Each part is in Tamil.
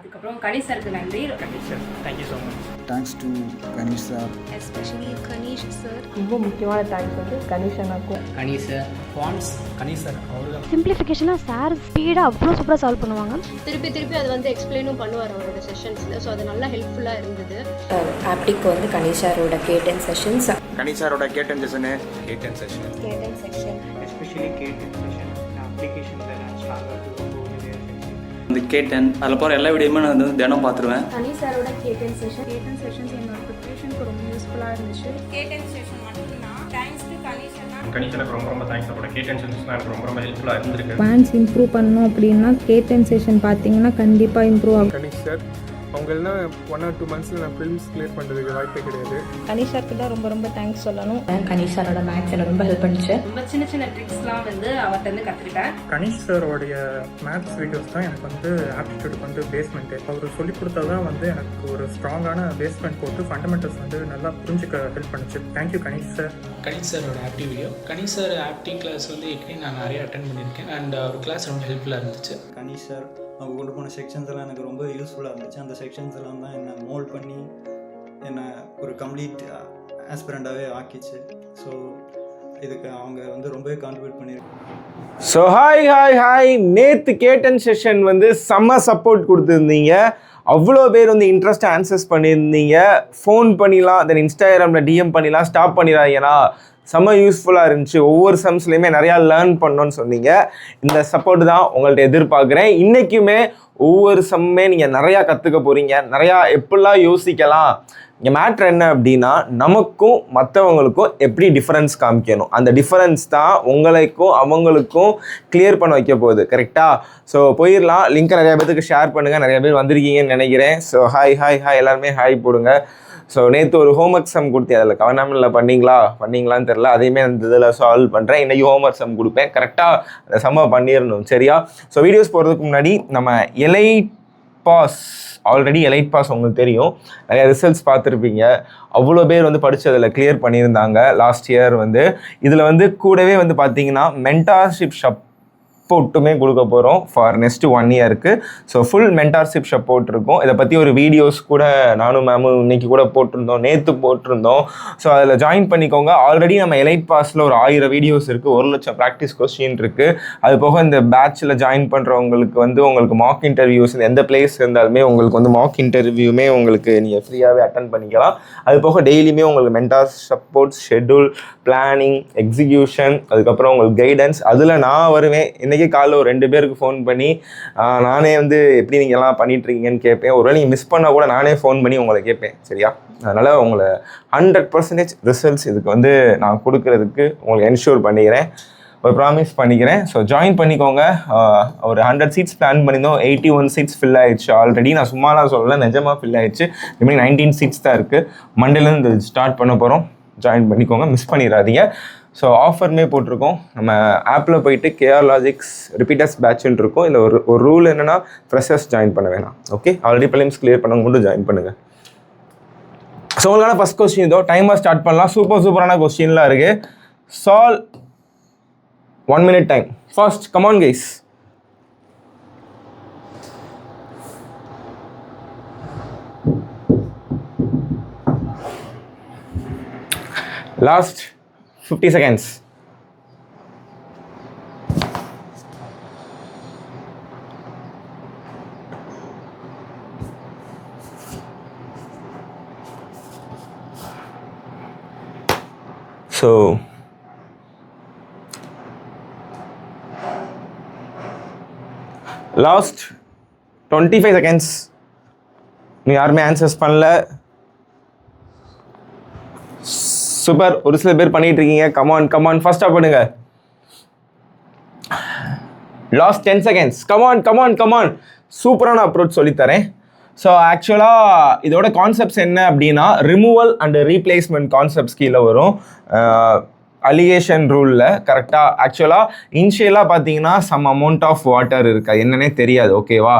அதுக்கப்புறம் கணேஷ் சாருக்கு நன்றி. Ganesh sir thank you so much. Thanks to Ganesh sir, especially Ganesh sir. ரொம்ப முக்கியமான தேங்க்ஸ் வந்து கணேஷ் அண்ணாக்கும். Ganesh sir, fans Ganesh sir, அவரு சிம்பிளிஃபிகேஷனாக சார் ஸ்பீடாக அவ்வளோ சூப்பராக சால்வ் பண்ணுவாங்க. திருப்பி அதை வந்து எக்ஸ்பிளைனும் பண்ணுவார் அவரோட செஷன்ஸில். ஸோ அது நல்லா ஹெல்ப்ஃபுல்லாக இருந்தது. ஆப்டிக் வந்து கணேஷ் சாரோட கேட்டன் செஷன்ஸ், கணேஷ் சாரோட கேட்டன் செஷன், எஸ்பெஷலி கேட்டன் செஷன் அப்ளிகேஷனில் நான் ஸ்ட்ராங்காக வந்து கேட்டேன். அதில் போகிற எல்லா வீடியோமே நான் வந்து தினம் பார்த்துருவேன். கணேஷ் சாரோட கேட்டன் செஷன்ஸ் என்னோட ப்ரிப்பரேஷனுக்கு ரொம்ப யூஸ்ஃபுல்லாக இருந்துச்சு. கேட்டன் செஷன் மட்டும்தான். தேங்க்ஸ் டு கணேஷ் அண்ணா. கணேஷ் எனக்கு ரொம்ப தேங்க்ஸ். அப்போ கேட்டன் செஷன்ஸ் எனக்கு ரொம்ப ஹெல்ப்ஃபுல்லாக இருந்திருக்கு. ஃபேன்ஸ் இம்ப்ரூவ் பண்ணணும் அப்படின்னா கேட்டன் செஷன் பார்த்தீங்கன்னா கண்டிப்பாக இம்ப்ரூவ் ஆகும். கணேஷ் சார் அவங்க எல்லாம் 1 or 2 months நான் ஃபிலிம்ஸ் கிளியர் பண்ணுறதுக்கு வாய்ப்பே கிடையாது. கணேஷ் சாருக்கு தான் ரொம்ப தேங்க்ஸ் சொல்லணும். கணேஷ் சாரோட மேக்ஸ் எனக்கு ரொம்ப ஹெல்ப் பண்ணுச்சு. ரொம்ப சின்ன ட்ரிக்ஸ்லாம் வந்து அவர்கிட்ட இருந்து கற்றுக்கிட்டேன். கணேஷ் சாரோடைய மேத்ஸ் வீடியோஸ் தான் எனக்கு வந்து ஆப்டிடியூடுக்கு வந்து பேஸ்மெண்ட்டு. அவர் சொல்லிக் கொடுத்தா தான் வந்து எனக்கு ஒரு ஸ்ட்ராங்கான பேஸ்மெண்ட் போட்டு ஃபண்டமெண்டல்ஸ் வந்து நல்லா புரிஞ்சுக்க ஹெல்ப் பண்ணுச்சு. Thank you Ganesh sir. கணேஷ் சாரோட active video, Ganesh sir acting class வந்து ஏற்கனவே நான் நிறைய அட்டென்ட் பண்ணியிருக்கேன். அண்ட் அவர் கிளாஸ் ரொம்ப ஹெல்ப்ஃபுல்லாக இருந்துச்சு. கணேஷ் சார் அவங்க கொண்டு போன செக்ஷன்ஸ் எல்லாம் எனக்கு ரொம்ப யூஸ்ஃபுல்லாக இருந்துச்சு. அந்த செக்ஷன்ஸ் எல்லாம் தான் என்னை மோல்ட் பண்ணி என்னை ஒரு கம்ப்ளீட் ஆஸ்பிரண்டாகவே ஆக்கிச்சு. ஸோ இதுக்கு அவங்க வந்து ரொம்பவே கான்ட்ரிபியூட் பண்ணியிருக்காங்க. ஸோ ஹாய் நேற்று கேட்டன் செஷன் வந்து செம்ம சப்போர்ட் கொடுத்துருந்தீங்க. அவ்வளோ பேர் வந்து இன்ட்ரெஸ்ட் ஆன்சர்ஸ் பண்ணியிருந்தீங்க. ஃபோன் பண்ணிடலாம், தென் இன்ஸ்டாகிராமில் டிஎம் பண்ணிடலாம், ஸ்டாப் பண்ணிடாதீங்கன்னா செம்ம யூஸ்ஃபுல்லாக இருந்துச்சு. ஒவ்வொரு சம்ஸ்லையுமே நிறையா லேர்ன் பண்ணோன்னு சொன்னீங்க. இந்த சப்போர்ட் தான் உங்கள்கிட்ட எதிர்பார்க்குறேன். இன்றைக்குமே ஒவ்வொரு சம்மே நீங்கள் நிறையா கற்றுக்க போகிறீங்க. நிறையா எப்படிலாம் யோசிக்கலாம். இங்கே மேட்ரு என்ன அப்படின்னா, நமக்கும் மற்றவங்களுக்கும் எப்படி டிஃப்ரென்ஸ் காமிக்கணும், அந்த டிஃப்ரென்ஸ் தான் உங்களுக்கும் அவங்களுக்கும் கிளியர் பண்ண வைக்க போகுது. கரெக்டாக? ஸோ போயிடலாம். லிங்க்கை நிறையா பேருக்கு ஷேர் பண்ணுங்கள். நிறைய பேர் வந்திருக்கீங்கன்னு நினைக்கிறேன். ஸோ ஹாய் எல்லாருமே ஹாய் போடுங்க. ஸோ நேற்று ஒரு ஹோம்ஒர்க் சம் கொடுத்தேன். அதில் கவர்மெண்ட்டில் பண்ணீங்களான்னு தெரில. அதையுமே அந்த இதில் சால்வ் பண்ணுறேன். இன்றைக்கி ஹோம்ஒர்க் சம் கொடுப்பேன். கரெக்டாக அந்த சம்மை பண்ணிடணும். சரியா? ஸோ வீடியோஸ் போகிறதுக்கு முன்னாடி நம்ம எலைட் பாஸ் உங்களுக்கு தெரியும். நிறைய ரிசல்ட்ஸ் பார்த்துருப்பீங்க. அவ்வளோ பேர் வந்து படித்ததில் கிளியர் பண்ணியிருந்தாங்க லாஸ்ட் இயர் வந்து. இதில் வந்து கூடவே வந்து பார்த்தீங்கன்னா மென்டார்ஷிப் சப்போர்ட்டுமே கொடுக்க போகிறோம் ஃபார் நெக்ஸ்ட் 1 இயருக்கு. ஸோ ஃபுல் மென்டார்ஷிப் சப்போர்ட் இருக்கும். இதை பற்றி ஒரு வீடியோஸ் கூட நானும் மேமும் இன்னைக்கு கூட போட்டிருந்தோம், நேற்று போட்டிருந்தோம். ஸோ அதில் ஜாயின் பண்ணிக்கோங்க. ஆல்ரெடி நம்ம எலைட் பாஸில் ஒரு 1000 வீடியோஸ் இருக்குது, 1 லட்சம் ப்ராக்டிஸ் கொஸ்டின் இருக்குது. அது போக இந்த பேட்சில் ஜாயின் பண்ணுறவங்களுக்கு வந்து உங்களுக்கு மார்க் இன்டர்வியூஸ் எந்த பிளேஸ் இருந்தாலுமே உங்களுக்கு வந்து மார்க் இன்டர்வியூமே உங்களுக்கு நீங்கள் ஃப்ரீயாகவே அட்டன் பண்ணிக்கலாம். அது போக டெய்லியுமே உங்களுக்கு mentor support, schedule, planning, execution, அதுக்கப்புறம் உங்களுக்கு கைடன்ஸ். அதில் நான் வருவேன். இன்றைக்கி காலைல ஒரு 2 பேருக்கு ஃபோன் பண்ணி நானே வந்து எப்படி நீங்கள் எல்லாம் பண்ணிகிட்ருக்கீங்கன்னு கேட்பேன். ஒருவேளை நீங்கள் மிஸ் பண்ணால் கூட நானே ஃபோன் பண்ணி உங்களை கேட்பேன். சரியா? அதனால் உங்களை 100% ரிசல்ட்ஸ் இதுக்கு வந்து நான் கொடுக்கறதுக்கு உங்களுக்கு என்ஷூர் பண்ணிக்கிறேன், ஒரு ப்ராமிஸ் பண்ணிக்கிறேன். ஸோ ஜாயின் பண்ணிக்கோங்க. ஒரு 100 சீட்ஸ் பிளான் பண்ணியிருந்தோம். 81 சீட்ஸ் ஃபில் ஆகிடுச்சு ஆல்ரெடி. நான் சும்மாலாம் சொல்லலை, நிஜமாக ஃபில் ஆகிடுச்சு. இதுமாதிரி 19 சீட்ஸ் தான் இருக்குது. மண்டேலேருந்து ஸ்டார்ட் பண்ண போகிறோம். ஜாயின் பண்ணிக்கோங்க, மிஸ் பண்ணிடாதீங்க. ஸோ ஆஃபருமே போட்டிருக்கோம். நம்ம ஆப்பில் போயிட்டு கேஆர் லாஜிக்ஸ் ரிப்பீட்டர்ஸ் பேட்சுன்னு இருக்கும். இல்லை ஒரு ரூல் என்னென்னா ஃப்ரெஷர்ஸ் ஜாயின் பண்ண வேணாம். ஓகே, ஆல்ரெடி பிலிம்ஸ் கிளியர் பண்ணவங்க மட்டும் ஜாயின் பண்ணுங்கள். ஸோ உங்களுக்கான ஃபஸ்ட் கொஸ்டின் இதோ. டைமாக ஸ்டார்ட் பண்ணலாம். சூப்பரான கொஸ்டின்லாம் இருக்குது. Solve 1 minute time. First come on guys. Last 50 seconds. So last 25 seconds. நீ யாருமே ஆன்சர்ஸ் பண்ணல. சூப்பர். ஒரு சில பேர் பண்ணிட்டு இருக்கீங்க. கமான் ஃபாஸ்ட்டாக பண்ணுங்க. Last 10 seconds. கமான். சூப்பரான அப்ரோச் சொல்லித்தரேன். ஸோ ஆக்சுவலாக இதோட கான்செப்ட்ஸ் என்ன அப்படின்னா, ரிமூவல் அண்ட் ரீப்ளேஸ்மெண்ட் கான்செப்ட்ஸ் கீழே வரும் அலிகேஷன் ரூலில். கரெக்டாக? ஆக்சுவலாக இனிஷியலாக பார்த்தீங்கன்னா சம் அமௌண்ட் ஆஃப் வாட்டர் இருக்கா என்னன்னே தெரியாது. ஓகேவா?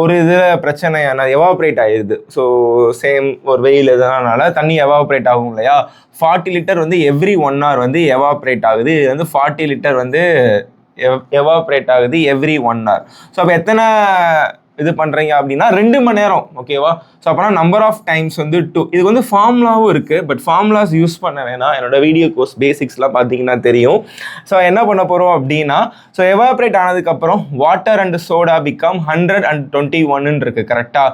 ஒரு இதில் பிரச்சனை எவாப்ரேட் ஆகிடுது. ஸோ சேம் ஒரு வெயில் எதனால தண்ணி எவாப்ரேட் ஆகும் இல்லையா? 40 லிட்டர் வந்து எவ்ரி 1 hour வந்து எவாப்ரேட் ஆகுது. இது வந்து 40 லிட்டர் வந்து எவாப்ரேட் ஆகுது எவ்ரி 1 hour. ஸோ அப்போ எத்தனை இது பண்ணுறீங்க அப்படின்னா 2 மணி நேரம், ஓகேவா? ஸோ அப்போனா நம்பர் ஆஃப் டைம்ஸ் வந்து 2. இதுக்கு வந்து ஃபார்முலாவும் இருக்குது, பட் ஃபார்முலாஸ் யூஸ் பண்ண வேணாம். என்னோட வீடியோ கோர்ஸ் பேசிக்ஸ்லாம் பார்த்தீங்கன்னா தெரியும். ஸோ என்ன பண்ண போகிறோம் அப்படின்னா, ஸோ எவாப்ரேட் ஆனதுக்கப்புறம் வாட்டர் அண்ட் சோடா பிகம் 121 இருக்குது, கரெக்டாக?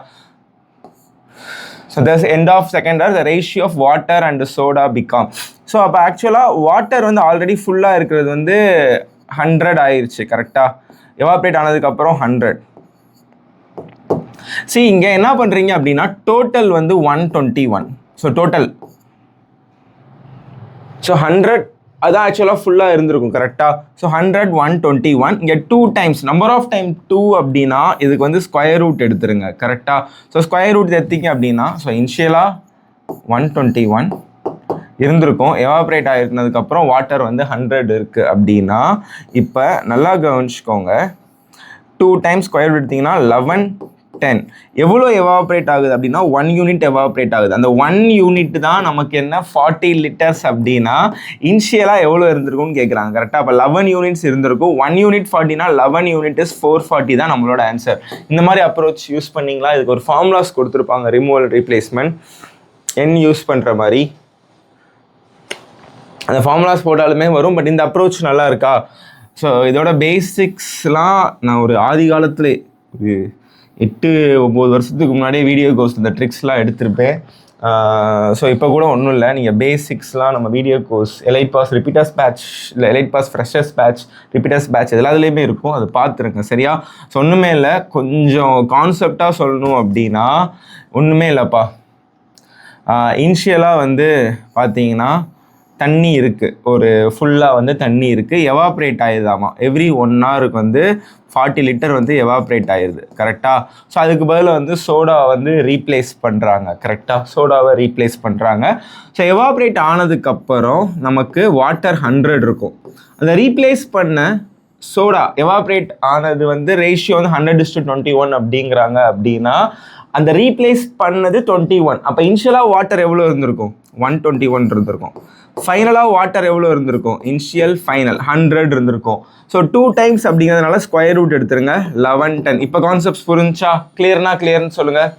So thus end of second are the ratio of water and soda become. So அப்போ ஆக்சுவலாக வாட்டர் வந்து ஆல்ரெடி ஃபுல்லாக இருக்கிறது வந்து 100 ஆயிடுச்சு, கரெக்டாக? எவாப்ரேட் ஆனதுக்கப்புறம் 100. சரி, இங்கே என்ன பண்ணுறீங்க அப்படின்னா டோட்டல் வந்து 121. ஸோ டோட்டல், ஸோ 100 அதான் ஆக்சுவலாக ஃபுல்லாக இருந்திருக்கும், கரெக்டாக? ஸோ 100 121. இங்கே 2 டைம்ஸ், நம்பர் ஆஃப் டைம் 2 அப்படின்னா இதுக்கு வந்து ஸ்கொயர் ரூட் எடுத்துருங்க, கரெக்டாக? ஸோ ஸ்கொயர் ரூட் எடுத்தீங்க அப்படின்னா, ஸோ இனிஷியலாக 121 இருந்திருக்கும். எவாப்ரேட் ஆகிருந்ததுக்கப்புறம் வாட்டர் வந்து 100 இருக்குது அப்படின்னா, இப்போ நல்லா கவனிச்சுக்கோங்க, 2 டைம்ஸ் ஸ்கொயர் ரூட் எடுத்திங்கன்னா 11 10. எவ்வளோ எவாப்ரேட் ஆகுது அப்படின்னா 1 யூனிட் எவாப்ரேட் ஆகுது. அந்த 1 யூனிட் தான் நமக்கு என்ன 40 லிட்டர்ஸ் அப்படின்னா இனிஷியலாக எவ்வளோ இருந்திருக்கும்னு கேட்குறாங்க, கரெக்டாக? அப்போ 11 யூனிட்ஸ் இருந்திருக்கும். 1 யூனிட் 40னா 11 யூனிட் இஸ் 440 தான் நம்மளோட ஆன்சர். இந்த மாதிரி அப்ரோச் யூஸ் பண்ணிங்களா? இதுக்கு ஒரு ஃபார்முலாஸ் கொடுத்துருப்பாங்க, ரிமூவல் ரீப்ளேஸ்மெண்ட் என் யூஸ் பண்ணுற மாதிரி. அந்த ஃபார்முலாஸ் போட்டாலுமே வரும், பட் இந்த அப்ரோச் நல்லா இருக்கா? ஸோ இதோட பேசிக்ஸ்லாம் நான் ஒரு ஆதி காலத்தில் ஒரு 8-9 வருஷத்துக்கு முன்னாடியே வீடியோ கோர்ஸ் இந்த ட்ரிக்ஸ்லாம் எடுத்திருப்பேன். ஸோ இப்போ கூட ஒன்றும் இல்லை, நீங்கள் பேசிக்ஸ்லாம் நம்ம video course elite pass repeaters batch, இல்லை elite pass freshers batch, repeaters batch எல்லாத்துலேயுமே இருக்கும், அது பார்த்துருங்க, சரியா? ஸோ ஒன்றுமே இல்லை, கொஞ்சம் கான்செப்டாக சொல்லணும் அப்படின்னா ஒன்றுமே இல்லைப்பா. இனிஷியலாக வந்து பார்த்தீங்கன்னா தண்ணி இருக்குது, ஒரு ஃபுல்லாக வந்து தண்ணி இருக்குது, எவாப்ரேட் ஆகிடுதாமா. எவ்ரி 1 ஹவருக்கு வந்து 40 லிட்டர் வந்து எவாப்ரேட் ஆகிடுது, கரெக்டாக? ஸோ அதுக்கு பதிலாக வந்து சோடாவை வந்து ரீப்ளேஸ் பண்ணுறாங்க, கரெக்டாக? சோடாவை ரீப்ளேஸ் பண்ணுறாங்க. ஸோ எவாப்ரேட் ஆனதுக்கப்புறம் நமக்கு வாட்டர் 100 இருக்கும். அந்த ரீப்ளேஸ் பண்ண சோடா எவாப்ரேட் ஆனது வந்து ரேஷியோ வந்து 100:21 அப்படிங்கிறாங்க. அப்படின்னா அந்த ரீப்ளேஸ் பண்ணது 21. அப்போ இனிஷியலாக வாட்டர் எவ்வளோ இருந்திருக்கும்? 121 இருந்திருக்கும். ஃபைனலாக வாட்டர் எவ்வளோ இருந்திருக்கும்? இனிஷியல் ஃபைனல் 100 இருந்திருக்கும். ஸோ 2 டைம்ஸ் அப்படிங்கிறதுனால ஸ்கொயர் ரூட் எடுத்துருங்க, 11 10. இப்போ கான்செப்ட்ஸ் புரிஞ்சா? கிளியர்னு சொல்லுங்கள்.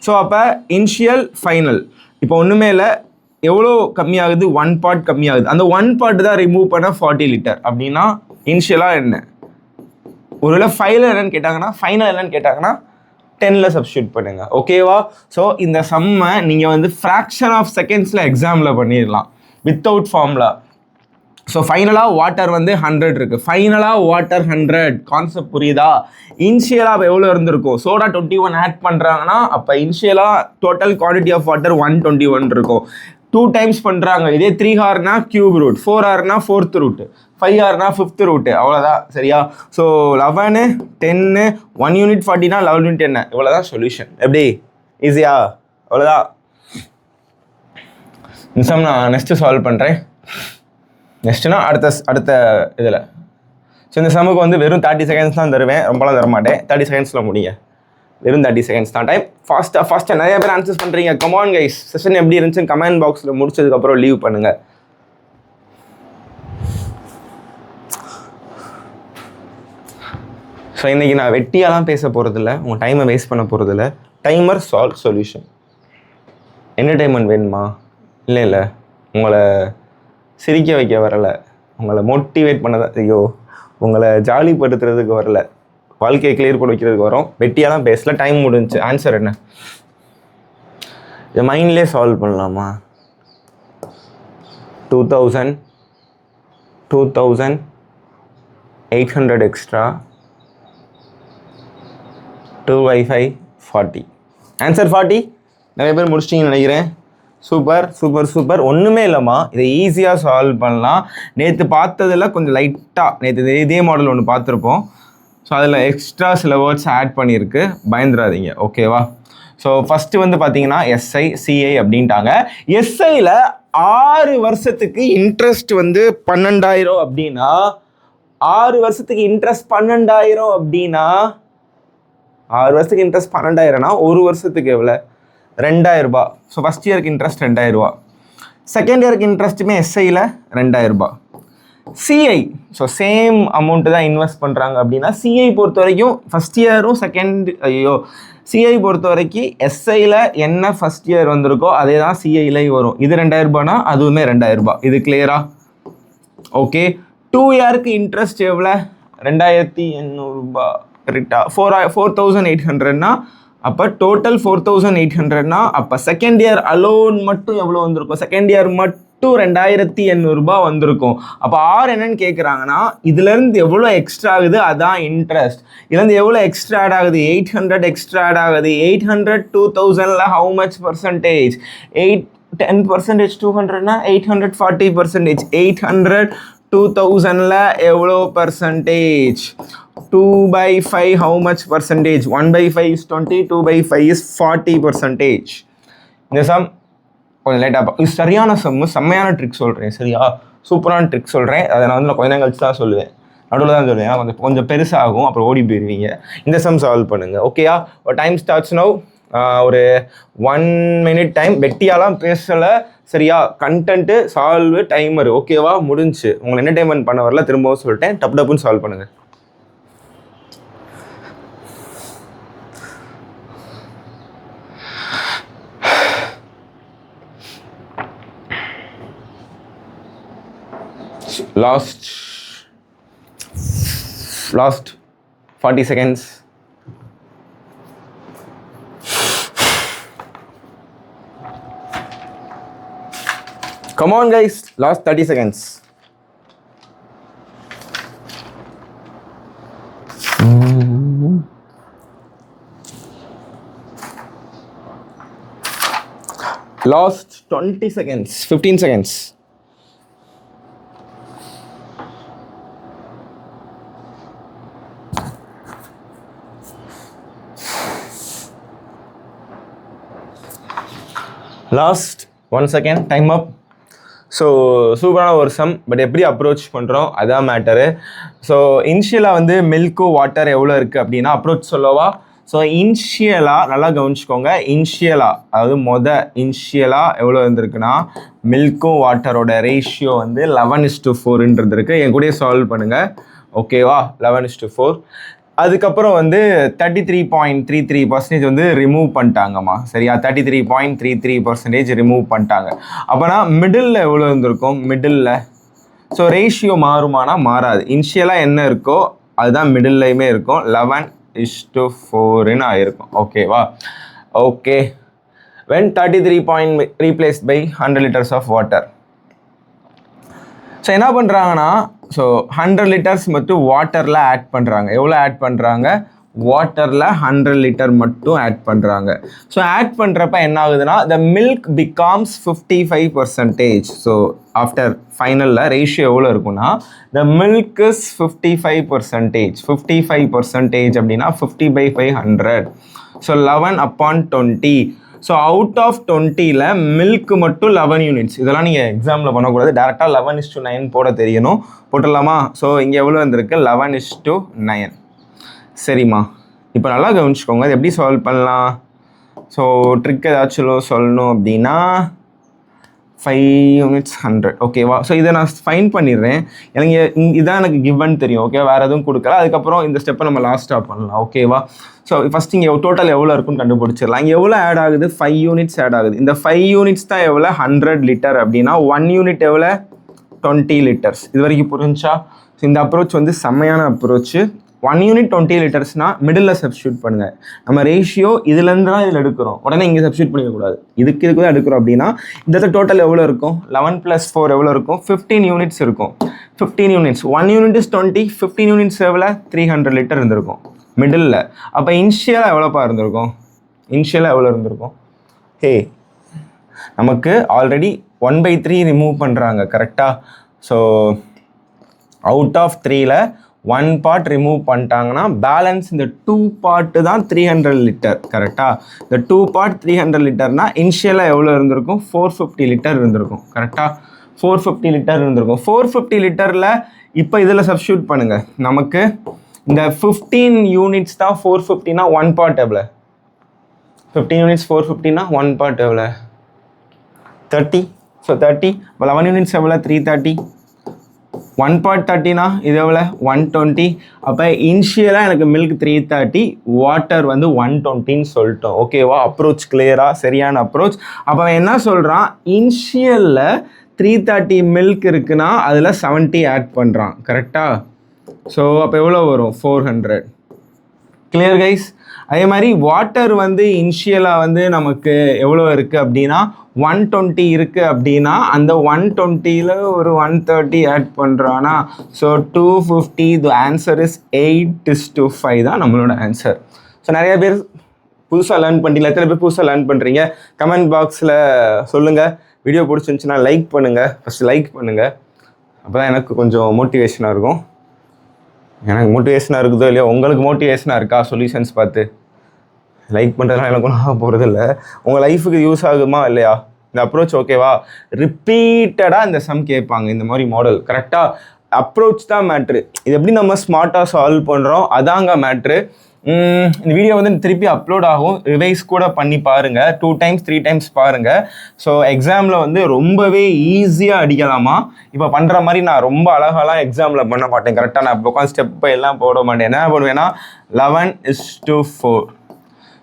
ஸோ அப்போ இனிஷியல் ஃபைனல் இப்போ ஒன்றுமே இல்லை, எவ்வளோ கம்மியாகுது? 1 பார்ட் கம்மியாகுது. அந்த 1 பார்ட் தான் ரிமூவ் பண்ண 40 லிட்டர். அப்படின்னா இனிஷியலாக என்ன? ஒருவேளை ஃபைனல் என்னன்னு கேட்டாங்கன்னா 10ல் சப்ஸ்டியூட் பண்ணுங்க, ஓகேவா? ஸோ இந்த சம்மை நீங்கள் வந்து ஃப்ராக்ஷன் ஆஃப் செகண்ட்ஸில் எக்ஸாமில் பண்ணிடலாம் வித்தவுட் ஃபார்முலா. ஸோ ஃபைனலாக வாட்டர் வந்து 100 இருக்குது. ஃபைனலாக வாட்டர் 100 கான்செப்ட் புரியுதா? இனிஷியலாக எவ்வளோ இருந்திருக்கும்? சோடா 21 ஆட் பண்ணுறாங்கன்னா அப்போ இனிஷியலாக டோட்டல் குவான்டிட்டி ஆஃப் வாட்டர் 121 இருக்கும். 2 டைம்ஸ் பண்ணுறாங்க. இதே 3 ஹார்னா கியூப் ரூட், 4 ஹார்னா 4th ரூட், 5 ஹார்னா 5th ரூட், அவ்வளோதான், சரியா? ஸோ 11 10 1 யூனிட் 40னா 11 யூனிட் என்ன? இவ்வளோதான் சொல்யூஷன். எப்படி? ஈஸியா? அவ்வளோதான். இந்த சம் நான் நெக்ஸ்ட்டு சால்வ் பண்ணுறேன். நெக்ஸ்ட்டுனா அடுத்த இதில். ஸோ இந்த சம்முக்கு வந்து வெறும் 30 செகண்ட்ஸ் தான் தருவேன், ரொம்பலாம் தர மாட்டேன். 30 செகண்ட்ஸில் முடிய, வெறும் 30 செகண்ட்ஸ் தான் டைம். ஃபாஸ்ட்டாக நிறைய பேர் ஆன்சர்ஸ் பண்ணுறீங்க. கமான் கைஸ், செஷன் எப்படி இருந்துச்சுன்னு கமெண்ட் பாக்ஸில் முடிச்சதுக்கப்புறம் லீவ் பண்ணுங்கள். ஸோ இன்றைக்கி நான் வெட்டியாலாம் பேச போகிறதில்ல, உங்கள் டைமை வேஸ்ட் பண்ண போகிறதில்ல. Timer solve solution. என்டர்டைன்மெண்ட் வேணுமா? இல்லை உங்களை சிரிக்க வைக்க வரலை, உங்களை மோட்டிவேட் பண்ணதான், ஐயோ உங்களை ஜாலிப்படுத்துறதுக்கு வரல, வாழ்க்கையை கிளியர் பண்ண வைக்கிறதுக்கு வரோம். வெட்டியாலாம் பேசல, டைம் முடிஞ்சு. ஆன்சர் என்ன? இதை மைண்ட்லேயே சால்வ் பண்ணலாமா? 2800 எக்ஸ்ட்ரா 2/5 40. ஆன்சர் 40. நிறைய பேர் முடிச்சிட்டிங்கன்னு நினைக்கிறேன். சூப்பர். ஒன்றுமே இல்லைம்மா, இதை ஈஸியாக சால்வ் பண்ணலாம். நேற்று பார்த்ததில் கொஞ்சம் லைட்டாக, நேற்று இதே மாடல் ஒன்று பார்த்துருப்போம். ஸோ அதில் எக்ஸ்ட்ரா சில வேர்ட்ஸ் ஆட் பண்ணியிருக்கு, பயந்துடாதீங்க, ஓகேவா? ஸோ ஃபஸ்ட்டு வந்து பார்த்தீங்கன்னா எஸ்ஐ சிஐ அப்படின்ட்டாங்க. எஸ்ஐயில் 6 வருஷத்துக்கு இன்ட்ரெஸ்ட் வந்து 12,000 அப்படின்னா, 6 வருஷத்துக்கு இன்ட்ரெஸ்ட் 12,000 அப்படின்னா, 6 வருஷத்துக்கு இன்ட்ரெஸ்ட் 12,000னா 1 வருஷத்துக்கு எவ்வளோ? 2,000 ரூபாய். ஸோ ஃபஸ்ட் இயருக்கு இன்ட்ரெஸ்ட் 2,000 ரூபா. செகண்ட் இயருக்கு இன்ட்ரெஸ்ட்டுமே எஸ்ஐயில் 2,000 ரூபாய். சிஐ ஸோ சேம் அமௌண்ட்டு தான் இன்வெஸ்ட் பண்ணுறாங்க அப்படின்னா சிஐ பொறுத்த வரைக்கும் ஃபஸ்ட் இயரும் சிஐ பொறுத்த வரைக்கும் எஸ்ஐயில் என்ன ஃபஸ்ட் இயர் வந்திருக்கோ அதே தான் சிஐலையும் வரும். இது 2000 ரூபானா அதுவுமே 2000 ரூபாய். இது கிளியரா? ஓகே. 2 இயருக்கு இன்ட்ரெஸ்ட் எவ்வளோ? 2800 ரூபாய் கரெக்டா? 4800னா அப்போ டோட்டல் 4800னா அப்போ செகண்ட் இயர் அலோன் மட்டும் எவ்வளோ வந்திருக்கும்? செகண்ட் இயர் மட்டும் 2800 ரூபாய் வந்திருக்கும். அப்போ ஆர் என்னன்னு கேட்குறாங்கன்னா இதுலேருந்து எவ்வளோ எக்ஸ்ட்ரா ஆகுது அதான் இன்ட்ரெஸ்ட். இதுலேருந்து எவ்வளோ எக்ஸ்ட்ரா ஆட் ஆகுது? 800 எக்ஸ்ட்ரா ஆட் ஆகுது. 800 2000ல் ஹவு மச் பர்சன்டேஜ்? 10% 200னா 840%. 800 2000ல் எவ்வளோ percentage? 2/5 how much percentage? 1/5 is 20, 2/5 is 40%. இந்த சம் கொஞ்சம் லேட்டாக இது சரியான சம்மு, செம்மையான ட்ரிக் சொல்கிறேன் சரியா? சூப்பரான ட்ரிக் சொல்கிறேன். அதை நான் வந்து கொஞ்ச நேரம் கழிச்சு தான் சொல்லுவேன், நடுவில் தான் சொல்லுவேன். கொஞ்சம் பெருசாகும், அப்புறம் ஓடி போயிடுவீங்க. இந்த சம் சால்வ் பண்ணுங்கள் ஓகேயா? ஒரு டைம் ஸ்டார்ட்ஸ் நவ். ஒரு 1 minute டைம். வெட்டியாலாம் பேசலை சரியா? கண்டென்ட்டு சால்வு டைமர் ஓகேவா? முடிஞ்சு. உங்களை என்டர்டைன்மெண்ட் பண்ண வரல, திரும்பவும் சொல்லிட்டேன். டப்புன்னு சால்வ் பண்ணுங்கள். Last 40 seconds. Come on guys, last 30 seconds. Last 20 seconds, 15 seconds. Last 1 second, time up. So சூப்பரான ஒரு சம். பட் எப்படி அப்ரோச் பண்ணுறோம் அதான் மேட்டரு. ஸோ இனிஷியலாக வந்து மில்க்கு வாட்டர் எவ்வளோ இருக்குது அப்படின்னா அப்ரோச் சொல்லவா? ஸோ இனிஷியலாக நல்லா கவனிச்சுக்கோங்க. அதாவது இனிஷியலாக எவ்வளோ இருந்திருக்குன்னா மில்க்கும் வாட்டரோட ரேஷியோ வந்து 11:4 இருக்குது. என் கூடயே சால்வ் பண்ணுங்கள் ஓகேவா? 11:4. அதுக்கப்புறம் வந்து 33.33% வந்து ரிமூவ் பண்ணிட்டாங்கம்மா சரியா? 33.33% ரிமூவ் பண்ணிட்டாங்க. அப்போனா மிடில் எவ்வளோ இருந்திருக்கும்? மிடில் ஸோ ரேஷியோ மாறுமானா மாறாது. இனிஷியலாக என்ன இருக்கோ அதுதான் மிடில்லையுமே இருக்கும். 11:4 ஆயிருக்கும் ஓகேவா? Okay. when 33 replaced by 100 liters of water. So என்ன பண்ணுறாங்கன்னா ஸோ 100 liters மட்டும் வாட்டரில் ஆட் பண்ணுறாங்க. எவ்வளோ ஆட் பண்ணுறாங்க? வாட்டரில் 100 liter மட்டும் ஆட் பண்ணுறாங்க. ஸோ ஆட் பண்ணுறப்ப என்ன ஆகுதுன்னா the milk becomes 55%. So after ஃபைனலில் ரேஷியோ எவ்வளோ இருக்குன்னா the milk is 55%. 55% அப்படின்னா 50/500. ஸோ 11/20. ஸோ அவுட் ஆஃப் 20ல் மில்க்கு மட்டும் 11 units. இதெல்லாம் நீங்கள் எக்ஸாமில் பண்ணக்கூடாது, டேரெக்டாக 11:9 போட தெரியணும். போட்டுடலாமா? ஸோ இங்கே எவ்வளோ வந்திருக்கு? 11:9. சரிம்மா, இப்போ நல்லா கவனிச்சுக்கோங்க. அது எப்படி சால்வ் பண்ணலாம்? ஸோ ட்ரிக் ஏதாச்சும் சொல்லணும் அப்படின்னா 5 units 100 ஓகேவா? ஸோ இதை நான் ஃபைன் பண்ணிடுறேன். எனக்கு இதான் எனக்கு கிவன் தெரியும் ஓகே, வேறு எதுவும் கொடுக்கல. அதுக்கப்புறம் இந்த ஸ்டெப்பை நம்ம லாஸ்ட்டாக பண்ணலாம் ஓகேவா? ஸோ ஃபஸ்ட் இங்கே டோட்டல் எவ்வளோ இருக்குன்னு கண்டுபிடிச்சிடலாம். இங்கே எவ்வளோ ஆட் ஆகுது? 5 units ஆட் ஆகுது. இந்த 5 units தான் எவ்வளோ? 100 liter அப்படின்னா 1 unit எவ்வளோ? 20 liters. இது வரைக்கும் புரிஞ்சா? ஸோ இந்த அப்ரோச் வந்து செம்மையான அப்ரோச்சு. 1 unit 20 litersனா மிடில் சப்ஸ்டியூட் பண்ணுங்கள். நம்ம ரேஷியோ இதுலேருந்து தான் இதில் எடுக்கிறோம், உடனே இங்கே சப்ஸ்டியூட் பண்ணிக்கக்கூடாது. இதுக்கு தான் எடுக்கிறோம் அப்படின்னா இந்த டோட்டல் எவ்வளோ இருக்கும்? 11 + 4 எவ்வளோ இருக்கும்? 15 units இருக்கும். 15 units. 1 unit is 20. 15 units எவ்வளோ? 300 liter இருந்திருக்கும் மிடில். அப்போ இனிஷியலாக எவ்வளோப்பா இருந்திருக்கும்? இனிஷியலாக எவ்வளோ இருந்திருக்கும்? ஹே, நமக்கு ஆல்ரெடி 1/3 ரிமூவ் பண்ணுறாங்க கரெக்டாக? ஸோ அவுட் ஆஃப் 3ல் 1 part ரிமூவ் பண்ணிட்டாங்கன்னா பேலன்ஸ் இந்த 2 part தான் 300 liter கரெக்டாக? இந்த 2 part 300 literனா இனிஷியலாக எவ்வளோ இருந்திருக்கும்? 450 liter இருந்திருக்கும் கரெக்டாக? 450 liter இருந்திருக்கும். 450 literல இப்போ இதில் சப்ஸ்டியூட் பண்ணுங்கள். நமக்கு இந்த 15 units தான் 450னா 1 part எவ்வளோ? 15 units 450னா 1 part எவ்வளோ? 30. ஸோ 30. 11 units எவ்வளோ? 330. 1 part 30னா இது எவ்வளோ 120. அப்போ இனிஷியலாக எனக்கு மில்க் 330, வாட்டர் வந்து 120ன்னு சொல்லிட்டோம். ஓகேவா? அப்ரோச் கிளியராக சரியான அப்ரோச். அப்போ என்ன சொல்கிறான், இனிஷியலில் 330 மில்க் இருக்குன்னா அதில் 70 ஆட் பண்ணுறான். கரெக்டாக? ஸோ அப்போ எவ்வளோ வரும் 400. Clear guys? அதே மாதிரி வாட்டர் வந்து இனிஷியலாக வந்து நமக்கு எவ்வளோ இருக்குது அப்படின்னா 120 இருக்குது அப்படின்னா அந்த 120ல் ஒரு 130 ஆட் பண்ணுறான்னா ஸோ 250. த ஆன்சர் இஸ் 8:5 தான் நம்மளோட ஆன்சர். ஸோ நிறைய பேர் புதுசாக லேர்ன் பண்ணிட்டீங்களா? எத்தனை பேர் புதுசாக லேர்ன் பண்ணுறீங்க? கமெண்ட் பாக்ஸில் சொல்லுங்கள். வீடியோ பிடிச்சிருந்துச்சுன்னா லைக் பண்ணுங்கள். ஃபஸ்ட்டு லைக் பண்ணுங்கள். அப்போ தான் எனக்கு கொஞ்சம் மோட்டிவேஷனாக இருக்கும். எனக்கு மோட்டிவேஷனாக இருக்குதோ இல்லையோ, உங்களுக்கு மோட்டிவேஷனாக இருக்கா சொல்யூஷன்ஸ் பார்த்து? லைக் பண்ணுறதுலாம் எனக்கு ஒன்றும் ஆக போகிறதில்ல. உங்கள் லைஃபுக்கு யூஸ் ஆகுமா இல்லையா இந்த அப்ரோச்? ஓகேவா? ரிப்பீட்டடாக இந்த சம் கேட்பாங்க இந்த மாதிரி மாடல். கரெக்டாக? அப்ரோச் தான் மேட்ரு. இது எப்படி நம்ம ஸ்மார்ட்டாக சால்வ் பண்ணுறோம் அதாங்க மேட்ரு. இந்த வீடியோ வந்து திருப்பி அப்லோட் ஆகும். ரிவைஸ் கூட பண்ணி பாருங்கள். 2 times 3 times பாருங்கள். ஸோ எக்ஸாமில் வந்து ரொம்பவே ஈஸியாக அடிக்கலாமா. இப்போ பண்ணுற மாதிரி நான் ரொம்ப அழகாலாம் எக்ஸாமில் பண்ண மாட்டேன். கரெக்டாக நான் உட்காந்து ஸ்டெப் எல்லாம் போட மாட்டேன். என்ன பண்ணுவேன்னா 11:4.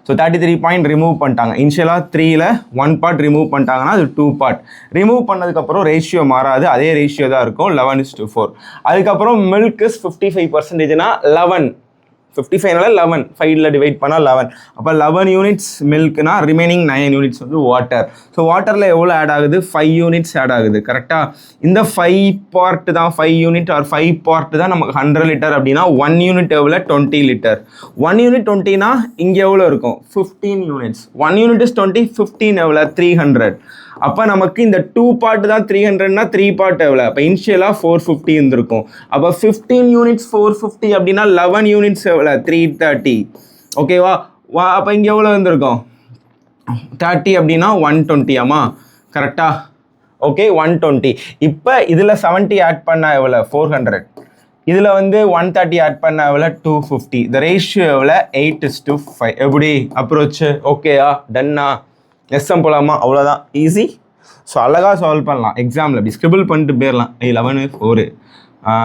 ஸோ 33 பாயிண்ட் ரிமூவ் பண்ணிட்டாங்க. இனிஷியலாக 3ல் 1 part ரிமூவ் பண்ணிட்டாங்கன்னா அது 2 part. ரிமூவ் பண்ணதுக்கப்புறம் ரேஷியோ மாறாது, அதே ரேஷியோ தான் இருக்கும் 11:4. அதுக்கப்புறம் மில்க் இஸ் 55%னா 11. 55னால 11, 5ல் டிவைட் பண்ணால் 11. அப்போ 11 யூனிட்ஸ் மில்க்னா ரிமைனிங் 9 யூனிட்ஸ் வந்து வாட்டர். ஸோ வாட்டரில் எவ்வளோ ஆட் ஆகுது? 5 யூனிட்ஸ் ஆட் ஆகுது. கரெக்டாக? இந்த 5 part தான் 5 யூனிட் ஆர் 5 part தான் நமக்கு 100 லிட்டர் அப்படின்னா 1 யூனிட் எவ்வளோ 20 லிட்டர். 1 யூனிட் 20னா இங்கே எவ்வளோ இருக்கும் 15 யூனிட்ஸ். 1 யூனிட் இஸ் 20, 15 எவ்வளோ 300. அப்போ நமக்கு இந்த 2 part தான் 300னா 3 part எவ்வளோ? அப்போ இனிஷியலாக 450 இருந்திருக்கும். அப்போ 15 யூனிட்ஸ் 450 அப்படின்னா 11 யூனிட்ஸ் எவ்வளோ 330. ஓகேவா? அப்போ இங்கே எவ்வளோ இருந்திருக்கும் 30 அப்படின்னா 120. ஆமா கரெக்டாக? ஓகே 120. இப்போ இதில் 70 ஆட் பண்ணால் எவ்வளோ 400. இதில் வந்து 130 ஆட் பண்ணால் எவ்வளோ 250. இந்த ரேஷியோ எவ்வளோ 8:5. எப்படி அப்ரோச்சு? ஓகேயா? டன்னா? எஸ்எம் போகலாமா? அவ்வளோதான், ஈஸி. ஸோ அழகாக சால்வ் பண்ணலாம் எக்ஸாமில். அப்படி ஸ்கிரிபிள் பண்ணிட்டு போயிடலாம். 11:4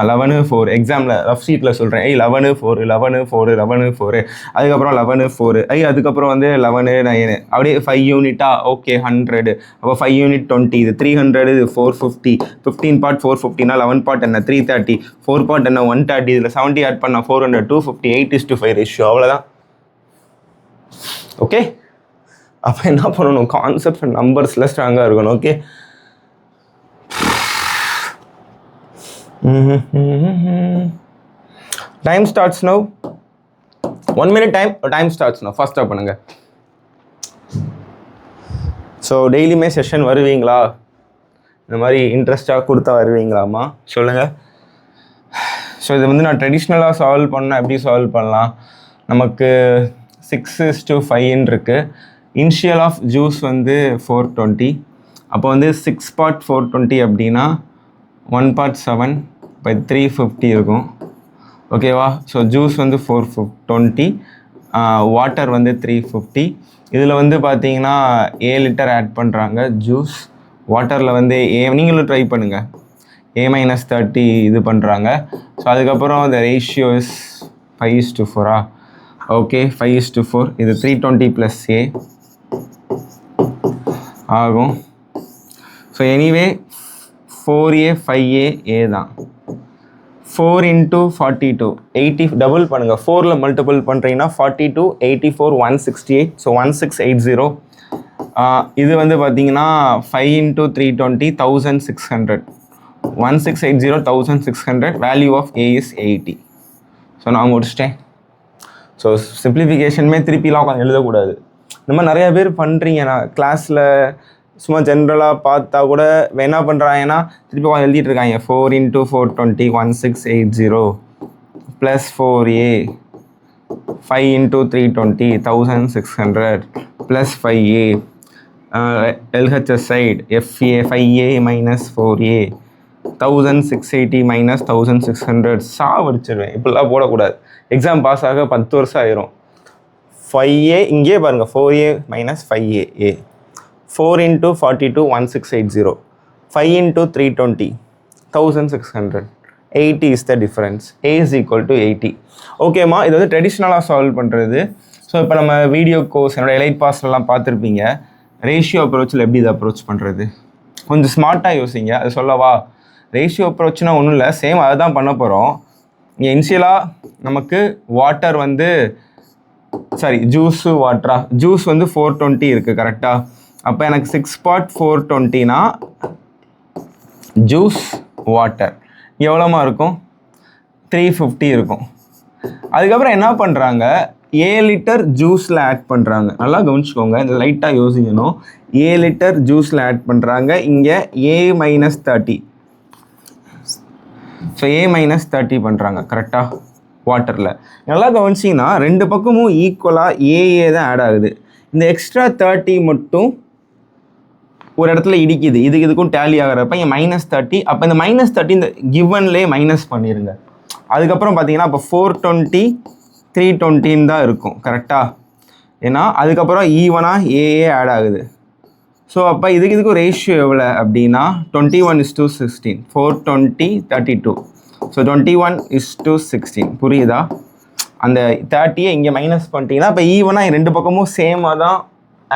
11:4 எக்ஸாமில் ரஃப் ஷீட்டில் சொல்கிறேன். 11:4 11:4 11:4 அதுக்கப்புறம் 11:4 அதுக்கப்புறம் வந்து 11:9 அப்படியே 5 யூனிட்டா? ஓகே 100. அப்போ 5 யூனிட் 20, இது 300, இது 450. 15 part 450னா 11 part என்ன 330, 4 part என்ன 130. இதில் 70 ஆட் பண்ணால் 400, 250, 8:5 ரேஷியோ. அவ்வளோதான். ஓகே, அப்போ என்ன பண்ணணும்? கான்செப்ட் அண்ட் நம்பர்ஸில் ஸ்ட்ராங்காக இருக்கணும். Okay, time starts now. 1 minute time starts now. ஃபாஸ்ட்டாக பண்ணுங்க. ஸோ டெய்லியுமே செஷன் வருவீங்களா? இந்த மாதிரி இன்ட்ரெஸ்டாக கொடுத்தா வருவீங்களாம்மா சொல்லுங்கள். ஸோ இது வந்து நான் ட்ரெடிஷ்னலாக சால்வ் பண்ணால் எப்படி சால்வ் பண்ணலாம்? நமக்கு 6:5 இருக்குது. இனிஷியல் ஆஃப் ஜூஸ் வந்து 420. அப்போ வந்து 6 part 420 அப்படின்னா 1 part 7 by 350 இருக்கும். ஓகேவா? ஸோ ஜூஸ் வந்து 420, வாட்டர் வந்து 350. இதில் வந்து பார்த்தீங்கன்னா 7 லிட்டர் ஆட் பண்ணுறாங்க ஜூஸ். வாட்டரில் வந்து நீங்களும் ட்ரை பண்ணுங்கள். A-30 இது பண்ணுறாங்க. ஸோ அதுக்கப்புறம் இந்த ரேஷியோ இஸ் 5:4. ஓகே 5:4. இது 320 + A ஆகும். So anyway 4A 5A A தான். 4 × 42 80 டபுள் பண்ணுங்கள். 4ல் மல்டிபிள் பண்ணுறீங்கன்னா 42 84 168. ஸோ 1680. இது வந்து பார்த்தீங்கன்னா 5 × 320 1600. 1680 1600. Value of A is 80. So நான் முடிச்சிட்டேன். ஸோ சிம்பிளிஃபிகேஷனுமே திருப்பிலாம் உட்காந்து எழுதக்கூடாது. இந்த மாதிரி நிறையா பேர் பண்ணுறீங்க. நான் கிளாஸில் சும்மா ஜென்ரலாக பார்த்தா கூட என்ன பண்ணுறாங்கன்னா திருப்பி உட்காந்து எழுதிட்டு இருக்காங்க. 4 × 420 1680 + 4A 5 × 320 1600 + 5A LHS side FA 5A - 4A 1680 - 1600. சாவடிச்சிடுவேன். இப்படிலாம் போடக்கூடாது. எக்ஸாம் பாஸ் ஆக 10 வருஷம் ஆயிரும். 5A இங்கே பாருங்கள். 4A - 5A 4 × 42 1680 5 × 320 1600 80 is the difference. A is equal to 80. ஓகேம்மா, இது வந்து ட்ரெடிஷ்னலாக சால்வ் பண்ணுறது. ஸோ இப்போ நம்ம வீடியோ கோர்ஸ் என்னோட எலைட் பாஸ்லாம் பார்த்துருப்பீங்க. ரேஷியோ அப்ரோச்சில் எப்படி இதை அப்ரோச் பண்ணுறது, கொஞ்சம் ஸ்மார்ட்டாக யோசிங்க. அது சொல்லவா? ரேஷியோ அப்ரோச்னா ஒன்றும் இல்லை, சேம் அதை தான் பண்ண போகிறோம். இங்கே இனிஷியலாக நமக்கு வாட்டர் வந்து ஜூஸு வாட்டரா, ஜூஸ் வந்து 420 இருக்குது கரெக்டாக. அப்போ எனக்கு 6 part 420னா ஜூஸ் வாட்டர் எவ்வளோமா இருக்கும்? 350 இருக்கும். அதுக்கப்புறம் என்ன பண்ணுறாங்க, 7 லிட்டர் ஜூஸில் ஆட் பண்ணுறாங்க. நல்லா கவனிச்சுக்கோங்க, இந்த லைட்டாக யோசிக்கணும். 7 லிட்டர் ஜூஸில் ஆட் பண்ணுறாங்க. இங்கே A-30. ஸோ A-30 பண்ணுறாங்க கரெக்டாக வாட்டரில். நல்லா கவனிச்சிங்கன்னா ரெண்டு பக்கமும் ஈக்குவலாக ஏஏ தான் ஆட் ஆகுது. இந்த எக்ஸ்ட்ரா 30 மட்டும் ஒரு இடத்துல இடிக்குது, இதுக்கும் டேலி ஆகிறப்ப இங்கே -30. அப்போ இந்த -30 இந்த கிவன்லேயே மைனஸ் பண்ணிடுங்க. அதுக்கப்புறம் பார்த்தீங்கன்னா அப்போ 420 320 தான் இருக்கும் கரெக்டாக. ஏன்னா அதுக்கப்புறம் ஈவனாக ஏஏ ஆட் ஆகுது. ஸோ அப்போ இதுக்கும் ரேஷியோ எவ்வளோ அப்படின்னா 21:16. 420 32. ஸோ 21:16. புரியுதா? அந்த 30யை இங்கே மைனஸ் பண்ணிட்டீங்கன்னா இப்போ ஈவனாக ரெண்டு பக்கமும் சேமாக தான்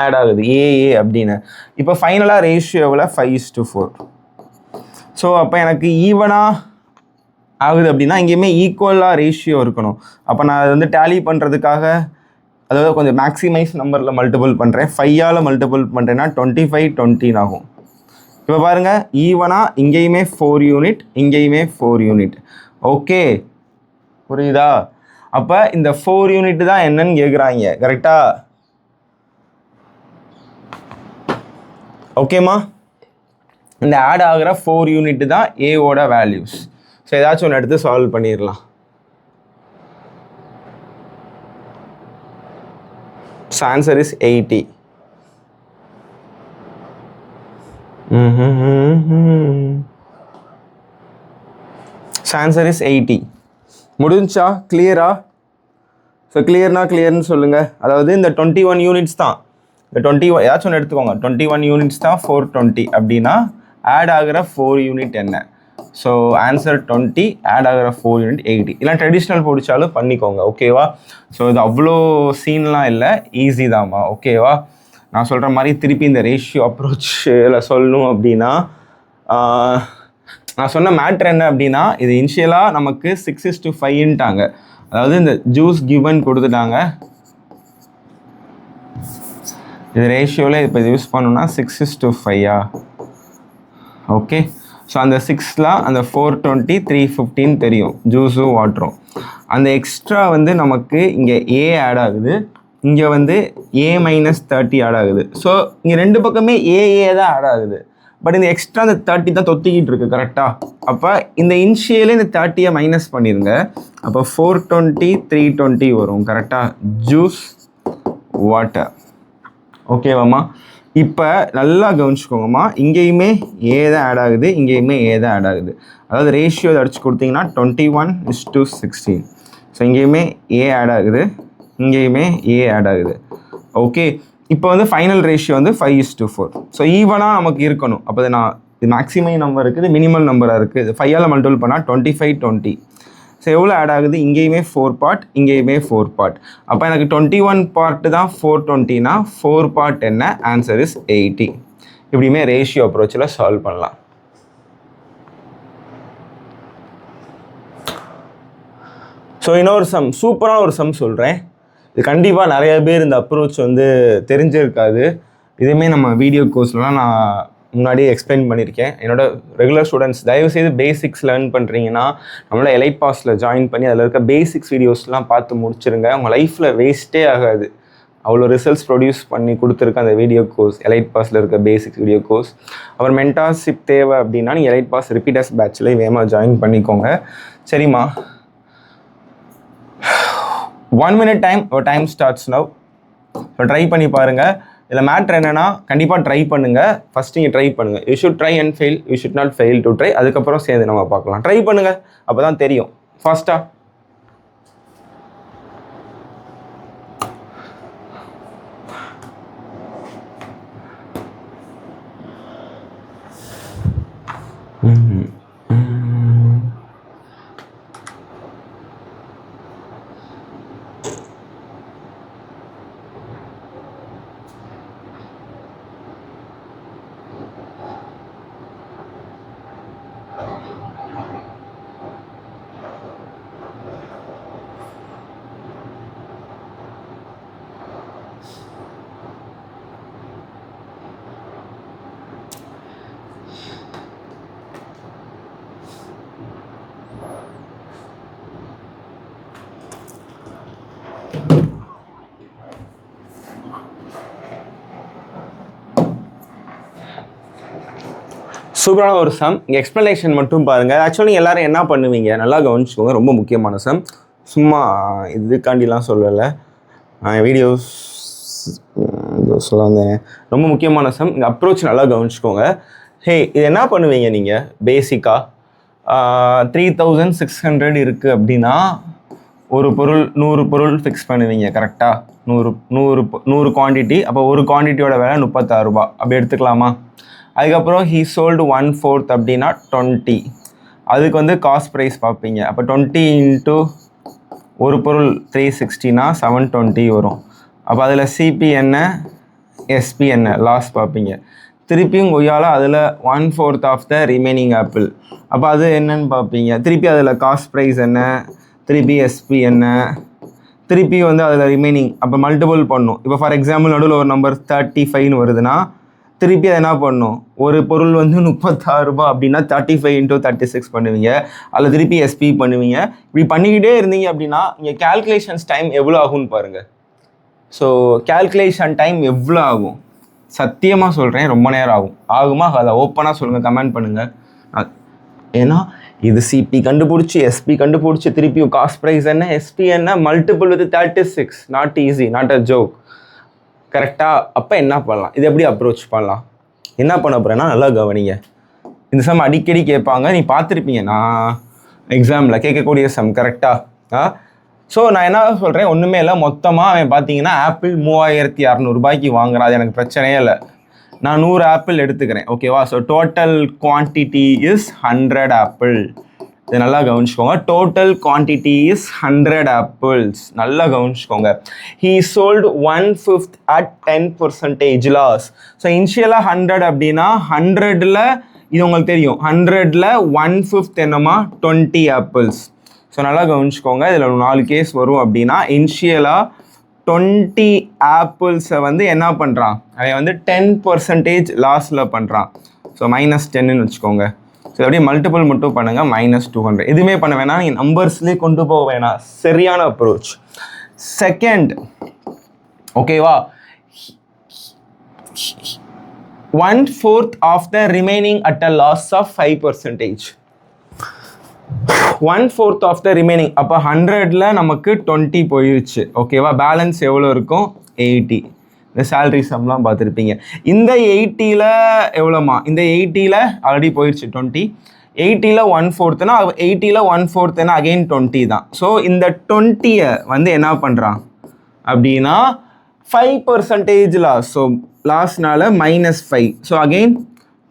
ஆட் ஆகுது ஏஏ அப்படின்னு. இப்போ ஃபைனலாக ரேஷியோ எவ்வளோ? 5:4. ஸோ அப்போ எனக்கு ஈவனாக ஆகுது அப்படின்னா இங்கேயுமே ஈக்குவலாக ரேஷியோ இருக்கணும். அப்போ நான் அது வந்து டேலி பண்ணுறதுக்காக அதாவது கொஞ்சம் மேக்ஸிமைஸ் நம்பரில் மல்டிபிள் பண்ணுறேன். 5ஆல் மல்டிபிள் பண்ணுறேன்னா 25 20 ஆகும். இப்போ பாருங்கள், ஈவனாக இங்கேயுமே 4 யூனிட், இங்கேயுமே 4 யூனிட். ஓகே, புரியுதா? அப்போ இந்த 4 யூனிட் தான் என்னன்னு கேட்குறாங்க கரெக்டாக. ஓகேம்மா, இந்த ஆட் ஆகிற 4 யூனிட் தான் ஏவோட வேல்யூஸ். ஸோ ஏதாச்சும் ஒன்று எடுத்து சால்வ் பண்ணிடலாம். So answer is 80. So answer is 80. முடிஞ்சா? கிளியரா? ஸோ கிளியர்னு சொல்லுங்கள். அதாவது இந்த 21 யூனிட்ஸ் தான், இந்த 21 ஏதாச்சும் ஒன்று எடுத்துக்கோங்க. 21 யூனிட்ஸ் தான் 420 அப்படின்னா ஆட் ஆகிற 4 யூனிட் என்ன? ஸோ ஆன்சர் 20, ஆட் ஆகிற 4 யூனிட் 80. இல்லை ட்ரெடிஷ்னல் பிடிச்சாலும் பண்ணிக்கோங்க. ஓகேவா? ஸோ இது அவ்வளோ சீன்லாம் இல்லை, ஈஸி தான்மா. ஓகேவா? நான் சொல்கிற மாதிரி திருப்பி இந்த ரேஷியோ அப்ரோச்சில் சொல்லணும் அப்படின்னா நான் சொன்ன மேட்ரு என்ன அப்படின்னா, இது இனிஷியலாக நமக்கு 6:5ன்ட்டாங்க. அதாவது இந்த ஜூஸ் கிவன் கொடுத்துட்டாங்க. இது ரேஷியோவில் இப்போ இது யூஸ் பண்ணணும்னா 6:5. ஓகே, ஸோ அந்த 6ல் அந்த 420 315 தெரியும், ஜூஸும் வாட்டரும். அந்த எக்ஸ்ட்ரா வந்து நமக்கு இங்கே ஏ ஆட் ஆகுது, இங்கே வந்து A-30 ஆட் ஆகுது. ஸோ இங்கே ரெண்டு பக்கமே ஏஏ தான் ஆட் ஆகுது. பட் இந்த எக்ஸ்ட்ரா அந்த 30 தான் தொத்திக்கிட்டு இருக்குது கரெக்டாக. அப்போ இந்த இனிஷியலே இந்த 30யை மைனஸ் பண்ணிடுங்க. அப்போ 420 320 வரும் கரெக்டாக, ஜூஸ் வாட்டர். ஓகேவாம்மா? இப்போ நல்லா கவனிச்சுக்கோங்கம்மா, இங்கேயுமே ஏ தான் ஆட் ஆகுது, இங்கேயுமே ஏ தான் ஆட் ஆகுது. அதாவது ரேஷியோ அடிச்சு கொடுத்தீங்கன்னா 21:16. ஸோ இங்கேயுமே ஏ ஆட் ஆகுது, இங்கேயுமே ஏ ஆட் ஆகுது. ஓகே, இப்போ வந்து ஃபைனல் ரேஷியோ வந்து 5:4. ஸோ ஈவனாக நமக்கு இருக்கணும். அப்போ நான் இது மேக்ஸிமை நம்பர் இருக்குது, மினிமல் நம்பராக இருக்குது. 5ஆல் மல்டிபிள் பண்ணால் 25 20. ஸோ எவ்வளோ ஆட் ஆகுது? இங்கேயுமே 4 part, இங்கேயுமே 4 part. அப்போ எனக்கு 21 part தான் 420னா 4 part என்ன? Answer is 80. இப்படியுமே ரேஷியோ அப்ரோச்சில் சால்வ் பண்ணலாம். ஸோ இன்னொரு சூப்பரான ஒரு சம் சொல்கிறேன். இது கண்டிப்பாக நிறைய பேர் இந்த அப்ரோச் வந்து தெரிஞ்சிருக்காது. இதுவுமே நம்ம வீடியோ கோர்ஸ்லாம் நான் முன்னாடியே எக்ஸ்பிளைன் பண்ணியிருக்கேன். என்னோட ரெகுலர் ஸ்டூடெண்ட்ஸ் தயவுசெய்து பேசிக்ஸ் லேர்ன் பண்ணுறீங்கன்னா நம்மளோட எலைட் பாஸில் ஜாயின் பண்ணி அதில் இருக்க பேசிக்ஸ் வீடியோஸ்லாம் பார்த்து முடிச்சிருங்க. உங்கள் லைஃப்பில் வேஸ்ட்டே ஆகாது. அவ்வளோ ரிசல்ட்ஸ் ப்ரொடியூஸ் பண்ணி கொடுத்துருக்க அந்த வீடியோ கோர்ஸ், எலைட் பாஸில் இருக்க பேசிக்ஸ் வீடியோ கோர்ஸ். அப்புறம் மென்டார்ஷிப் தேவை அப்படின்னா நீங்கள் எலைட் பாஸ் ரிப்பீட்டர்ஸ் பேட்சில் வேகமாக ஜாயின் பண்ணிக்கோங்க. சரிம்மா, 1 minute டைம், ஒரு time starts now. So try பண்ணி பாருங்கள். இதில் மேட்ரு என்னென்னா, கண்டிப்பாக ட்ரை பண்ணுங்கள். ஃபஸ்ட் நீங்கள் ட்ரை பண்ணுங்கள். You should try and fail, you should not fail to try. அதுக்கப்புறம் சேர்ந்து நம்ம பார்க்கலாம். ட்ரை பண்ணுங்கள், அப்போ தான் தெரியும். ஃபாஸ்ட்டாக சூப்பரான ஒரு சம். இங்கே எக்ஸ்ப்ளனேஷன் மட்டும் பாருங்கள். ஆக்சுவலி எல்லாரும் என்ன பண்ணுவீங்க நல்லா கவனிச்சுக்கோங்க. ரொம்ப முக்கியமான சம். சும்மா இதுக்காண்டிலாம் சொல்லலை, வீடியோஸ் சொல்ல வந்தேன். ரொம்ப முக்கியமான சம். இங்கே அப்ரோச் நல்லா கவனிச்சுக்கோங்க. இது என்ன பண்ணுவீங்க நீங்கள் பேசிக்காக 3600 இருக்குது அப்படின்னா ஒரு பொருள் 100 பொருள் ஃபிக்ஸ் பண்ணுவீங்க. கரெக்டாக 100 குவான்டிட்டி. அப்போ ஒரு குவான்டிட்டியோட விலை 36 ரூபா அப்படி எடுத்துக்கலாமா? அதுக்கப்புறம் he sold 1/4 அப்படின்னா 20. அதுக்கு வந்து காஸ்ட் ப்ரைஸ் பார்ப்பீங்க. அப்போ 20 இன்ட்டு ஒரு பொருள் 360னா 720 வரும். அப்போ அதில் சிபி என்ன, எஸ்பி என்ன, லாஸ் பார்ப்பீங்க. திருப்பியும் கொய்யால அதில் 1/4 ஆஃப் த ரிமைனிங் ஆப்பிள். அப்போ அது என்னன்னு பார்ப்பீங்க. திருப்பி அதில் காஸ்ட் ப்ரைஸ் என்ன, திருப்பி எஸ்பி என்ன, திருப்பி வந்து அதில் ரிமைனிங். அப்போ மல்டிபிள் பண்ணும். இப்போ ஃபார் எக்ஸாம்பிள் நடுவில் ஒரு நம்பர் 35ன்னு வருதுன்னா திருப்பி அதை என்ன பண்ணும், ஒரு பொருள் வந்து 36 ரூபா அப்படின்னா 35 இன்ட்டு 36 பண்ணுவீங்க. அதில் திருப்பி எஸ்பி பண்ணுவீங்க. இப்படி பண்ணிக்கிட்டே இருந்தீங்க அப்படின்னா இங்கே கேல்குலேஷன்ஸ் டைம் எவ்வளோ ஆகும்னு பாருங்கள். ஸோ கேல்குலேஷன் டைம் எவ்வளோ ஆகும்? சத்தியமாக சொல்கிறேன், ரொம்ப நேரம் ஆகும். ஆகுமா? அதை ஓப்பனாக சொல்லுங்கள், கமெண்ட் பண்ணுங்கள். ஏன்னா இது சிபி கண்டுபிடிச்சி எஸ்பி கண்டுபிடிச்சி திருப்பி காஸ்ட் ப்ரைஸ் என்ன, எஸ்பி என்ன, multiple with 36. Not easy, not a joke. கரெக்டாக? அப்போ என்ன பண்ணலாம், இது எப்படி அப்ரோச் பண்ணலாம், என்ன பண்ண போகிறேன்னா நல்லா கவனிங்க. இந்த சம் அடிக்கடி கேட்பாங்க, நீ பார்த்துருப்பீங்க நான் எக்ஸாமில் கேட்கக்கூடிய சம். கரெக்டாக? ஸோ நான் என்ன சொல்கிறேன், ஒன்றுமே இல்லை. மொத்தமாக அவன் பார்த்தீங்கன்னா ஆப்பிள் 3600 ரூபாய்க்கு வாங்குறான். அது எனக்கு பிரச்சனையே இல்லை. நான் 100 ஆப்பிள் எடுத்துக்கிறேன். ஓகேவா? So total quantity is 100 apple. இது நல்லா கவனிச்சுக்கோங்க. Total quantity is 100 apples. நல்லா கவனிச்சுக்கோங்க. He sold 1/5 at 10% loss. So இனிஷியலாக 100 அப்படின்னா 100ல் இது உங்களுக்கு தெரியும், 100ல் 1/5 என்னமா 20 ஆப்பிள்ஸ். ஸோ நல்லா கவனிச்சுக்கோங்க. இதில் 4 கேஸ் வரும் அப்படின்னா இனிஷியலாக 20 ஆப்பிள்ஸை வந்து என்ன பண்ணுறான், அதை வந்து 10% லாஸில் பண்ணுறான். ஸோ -10ன்னு வச்சுக்கோங்க. ஸோ அப்படியே மல்டிபிள் மட்டும் பண்ணுங்கள், -200. எதுவுமே பண்ண வேணாம், நீங்கள் நம்பர்ஸ்லேயே கொண்டு போக வேணாம். சரியான அப்ரோச். செகண்ட், ஓகேவா, 1/4 of the remaining at a loss of 5%. 1/4 of the remaining. அப்போ 100ல் நமக்கு 20 போயிடுச்சு. ஓகேவா? பேலன்ஸ் எவ்வளோ இருக்கும், 80. இந்த சேலரி சம்லாம் பார்த்துருப்பீங்க. இந்த 80ல் எவ்வளோமா, இந்த 80ல் ஆல்ரெடி போயிடுச்சு 20. 80ல் 1/4னா 80ல் 1/4னா அகெயின் 20 தான். ஸோ இந்த 20யை வந்து என்ன பண்ணுறான் அப்படின்னா 5% லாஸ். ஸோ லாஸ்னால -5. So again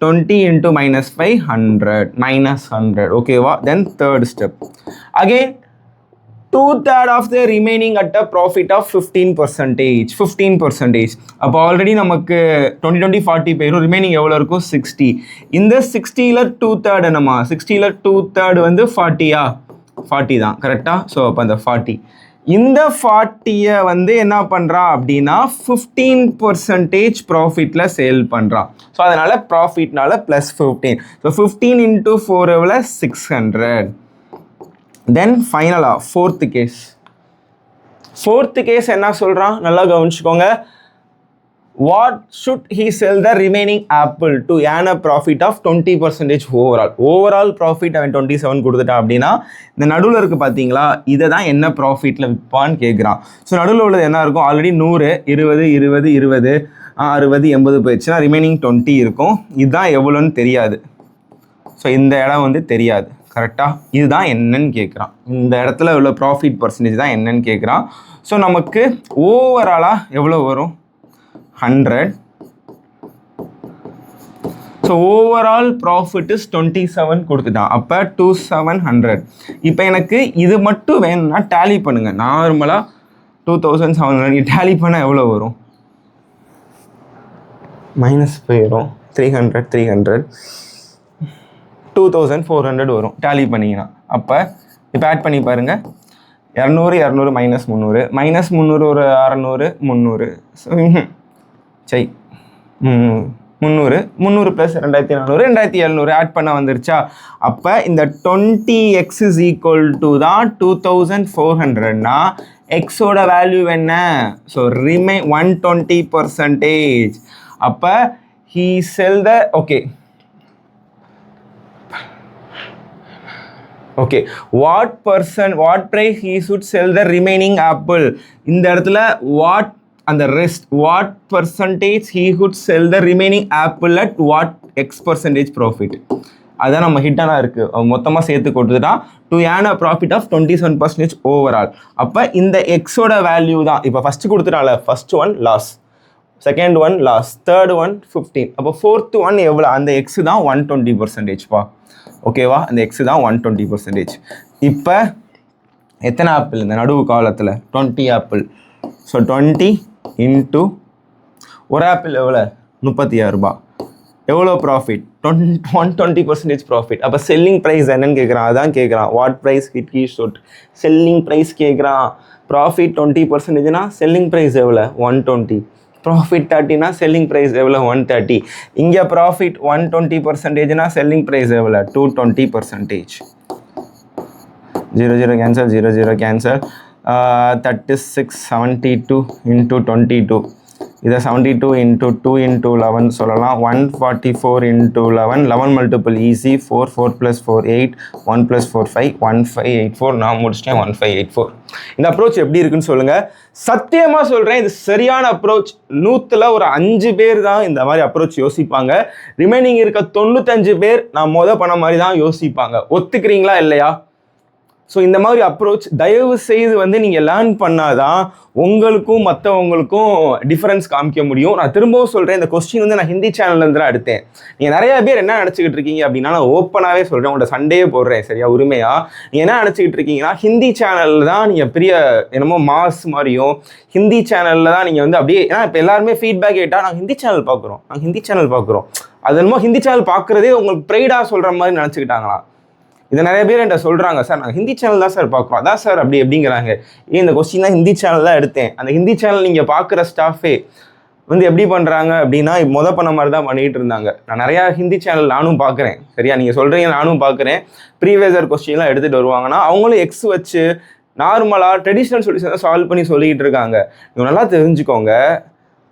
20 into -5, 100. ஓகேவா? Then third step, again 2/3 of the remaining at a profit of 15%. 15%. அப்போ ஆல்ரெடி நமக்கு 20, 20, 40 போயிடும். ரிமைனிங் எவ்வளோ இருக்கும், 60. இந்த 60ல் 2/3 என்னமா, 60ல் 2/3 வந்து 40யா, 40 தான். கரெக்டாக? ஸோ அப்போ அந்த 40, இந்த 40யை வந்து என்ன பண்ணுறான் அப்படின்னா 15% ப்ராஃபிட்டில் சேல் பண்ணுறான். ஸோ அதனால் ப்ராஃபிட்னால +15. ஸோ 15 into 4 எவ்வளோ, 600. தென் ஃபைனலாக ஃபோர்த்து கேஸ் என்ன சொல்கிறான், நல்லா கவனிச்சுக்கோங்க. What should he sell the remaining apple to earn a profit of 20% overall profit அவன் 27 கொடுத்துட்டான் அப்படின்னா இந்த நடுவில் இருக்குது பார்த்தீங்களா, இதை தான் என்ன ப்ராஃபிட்டில் விற்பான்னு கேட்குறான். ஸோ நடுவில் உள்ளது என்ன இருக்கும், ஆல்ரெடி 100, 20, 20, 20, 60, 80 போயிடுச்சுன்னா ரிமைனிங் 20 இருக்கும். இதுதான் எவ்வளோன்னு தெரியாது. ஸோ இந்த இடம் வந்து தெரியாது. கரெக்டாக? இதுதான் என்னன்னு கேட்குறான். இந்த இடத்துல உள்ள ப்ராஃபிட் பர்சன்டேஜ் தான் என்னன்னு கேட்குறான். ஸோ நமக்கு ஓவராலாக எவ்வளோ வரும், 100. ஸோ ஓவரால் ப்ராஃபிட் இஸ் 27 கொடுத்துட்டான். அப்போ 2700. இப்போ எனக்கு இது மட்டும் வேணும்னா டேலி பண்ணுங்கள். நார்மலாக 2700 டேலி பண்ணால் எவ்வளோ வரும், மைனஸ் போயிடும். 300, 2400 வரும் டேலி பண்ணிங்கன்னா. அப்போ இப்போ ஆட் பண்ணி பாருங்கள். 200, 200, -300, -300 ஒரு 600, 300. சரி, 300 + 2400, 2700 ஆட் பண்ண வந்துருச்சா? அப்போ இந்த 20x இஸ் ஈக்குவல் டு தான் 2400னா எக்ஸோட வேல்யூ என்ன, ஸோ 120%. அப்போ he sell the, okay, okay, what price he should sell the remaining apple. இந்த இடத்துல வாட் அந்த rest what percentage he would sell the remaining apple at what x% profit. அதான் நம்ம ஹிட்டானா இருக்குது, மொத்தமாக சேர்த்து கொடுத்துட்டா to earn a profit of 27% overall. அப்போ இந்த எக்ஸோட வேல்யூ தான் இப்போ ஃபஸ்ட்டு கொடுத்துட்டால, first one loss, second one loss, third one 15. அப்போ ஃபோர்த் ஒன் எவ்வளோ, அந்த எக்ஸு தான் 120%பா. ஓகேவா, அந்த எக்ஸு தான் 120%. இப்போ எத்தனை ஆப்பிள் இந்த நடுவு காலத்தில்? 20 ஆப்பிள். ஸோ 20 இன்ட்டு ஒரு ஆப்பிள் எவ்வளோ? 36 ரூபா. எவ்வளோ ப்ராஃபிட்? 120% ப்ராஃபிட். அப்போ செல்லிங் ப்ரைஸ் என்னன்னு கேட்குறான், அதான் கேட்குறான். What price hit he should selling price கேட்குறான். ப்ராஃபிட் 20%னா செல்லிங் ப்ரைஸ் எவ்வளோ? 120. ப்ராஃபிட் 30னா செல்லிங் ப்ரைஸ் எவ்வளோ? 130. இங்கே ப்ராஃபிட் 120%னா செல்லிங் ப்ரைஸ் எவ்வளோ? 220%. 0 0 கேன்சல், 0 0 கேன்சல். 36 72 இன்ட்டு 22. இதை 72 இன்ட்டு 2 இன்ட்டு 11 சொல்லலாம். 144 இன்ட்டு 11, 11 மல்டிபிள் ஈஸி. 4 4 + 4 8, 1 + 4 5, 1584. நான் முடிச்சிட்டேன் 1584. இந்த அப்ரோச் எப்படி இருக்குன்னு சொல்லுங்கள். சத்தியமாக சொல்கிறேன், இது சரியான அப்ரோச். 100ல் ஒரு 5 பேர் தான் இந்த மாதிரி அப்ரோச் யோசிப்பாங்க. ரிமைனிங் இருக்க 95 பேர் நான் பண்ண மாதிரி தான் யோசிப்பாங்க. ஒத்துக்கிறீங்களா இல்லையா? ஸோ இந்த மாதிரி அப்ரோச் தயவு செய்து நீங்கள் லேர்ன் பண்ணாதான் உங்களுக்கும் மற்றவங்களுக்கும் டிஃப்ரென்ஸ் காமிக்க முடியும். நான் திரும்பவும் சொல்கிறேன், இந்த கொஸ்டின் நான் ஹிந்தி சேனல்லேருந்து தான் எடுத்தேன். நீங்கள் நிறைய பேர் என்ன நினச்சிக்கிட்டு இருக்கீங்க அப்படின்னா, நான் ஓப்பனாகவே சொல்கிறேன், உங்களோட சண்டே போடுறேன் சரியா, உரிமையாக. நீங்கள் என்ன நினச்சிக்கிட்டு இருக்கீங்கன்னா, ஹிந்தி சேனலில் தான் நீங்கள் பெரிய என்னமோ மாஸ் மாதிரியும், ஹிந்தி சேனலில் தான் நீங்கள் அப்படியே, ஏன்னா இப்போ எல்லாருமே ஃபீட்பேக் கேட்டால் நாங்கள் ஹிந்தி சேனல் பார்க்குறோம், அது என்னமோ ஹிந்தி சேனல் பார்க்குறதே உங்களுக்கு ப்ரைடாக சொல்கிற மாதிரி நினச்சிக்கிட்டாங்களாம். இதை நிறைய பேர் என்கிட்ட சொல்கிறாங்க, சார் நாங்கள் ஹிந்தி சேனல் தான் சார் பார்க்குறோம், அதான் சார் அப்படி எப்படிங்கிறாங்க. இந்த கொஸ்டின் தான் ஹிந்தி சேனல் தான் எடுத்தேன். அந்த ஹிந்தி சேனல் நீங்கள் பார்க்குற ஸ்டாஃபே எப்படி பண்ணுறாங்க அப்படின்னா, பண்ண மாதிரி தான் பண்ணிகிட்டு இருந்தாங்க. நான் நிறையா ஹிந்தி சேனல் நானும் பார்க்குறேன் சரியா, நீங்கள் சொல்கிறீங்க நானும் பார்க்குறேன். ப்ரீவியஸர் கொஸ்டின்லாம் எடுத்துகிட்டு வருவாங்கன்னா அவங்களும் எக்ஸ் வச்சு நார்மலாக ட்ரெடிஷ்னல் சொல்யூஷன் தான் சால்வ் பண்ணி சொல்லிக்கிட்டு இருக்காங்க. இவங்க நல்லா தெரிஞ்சுக்கோங்க,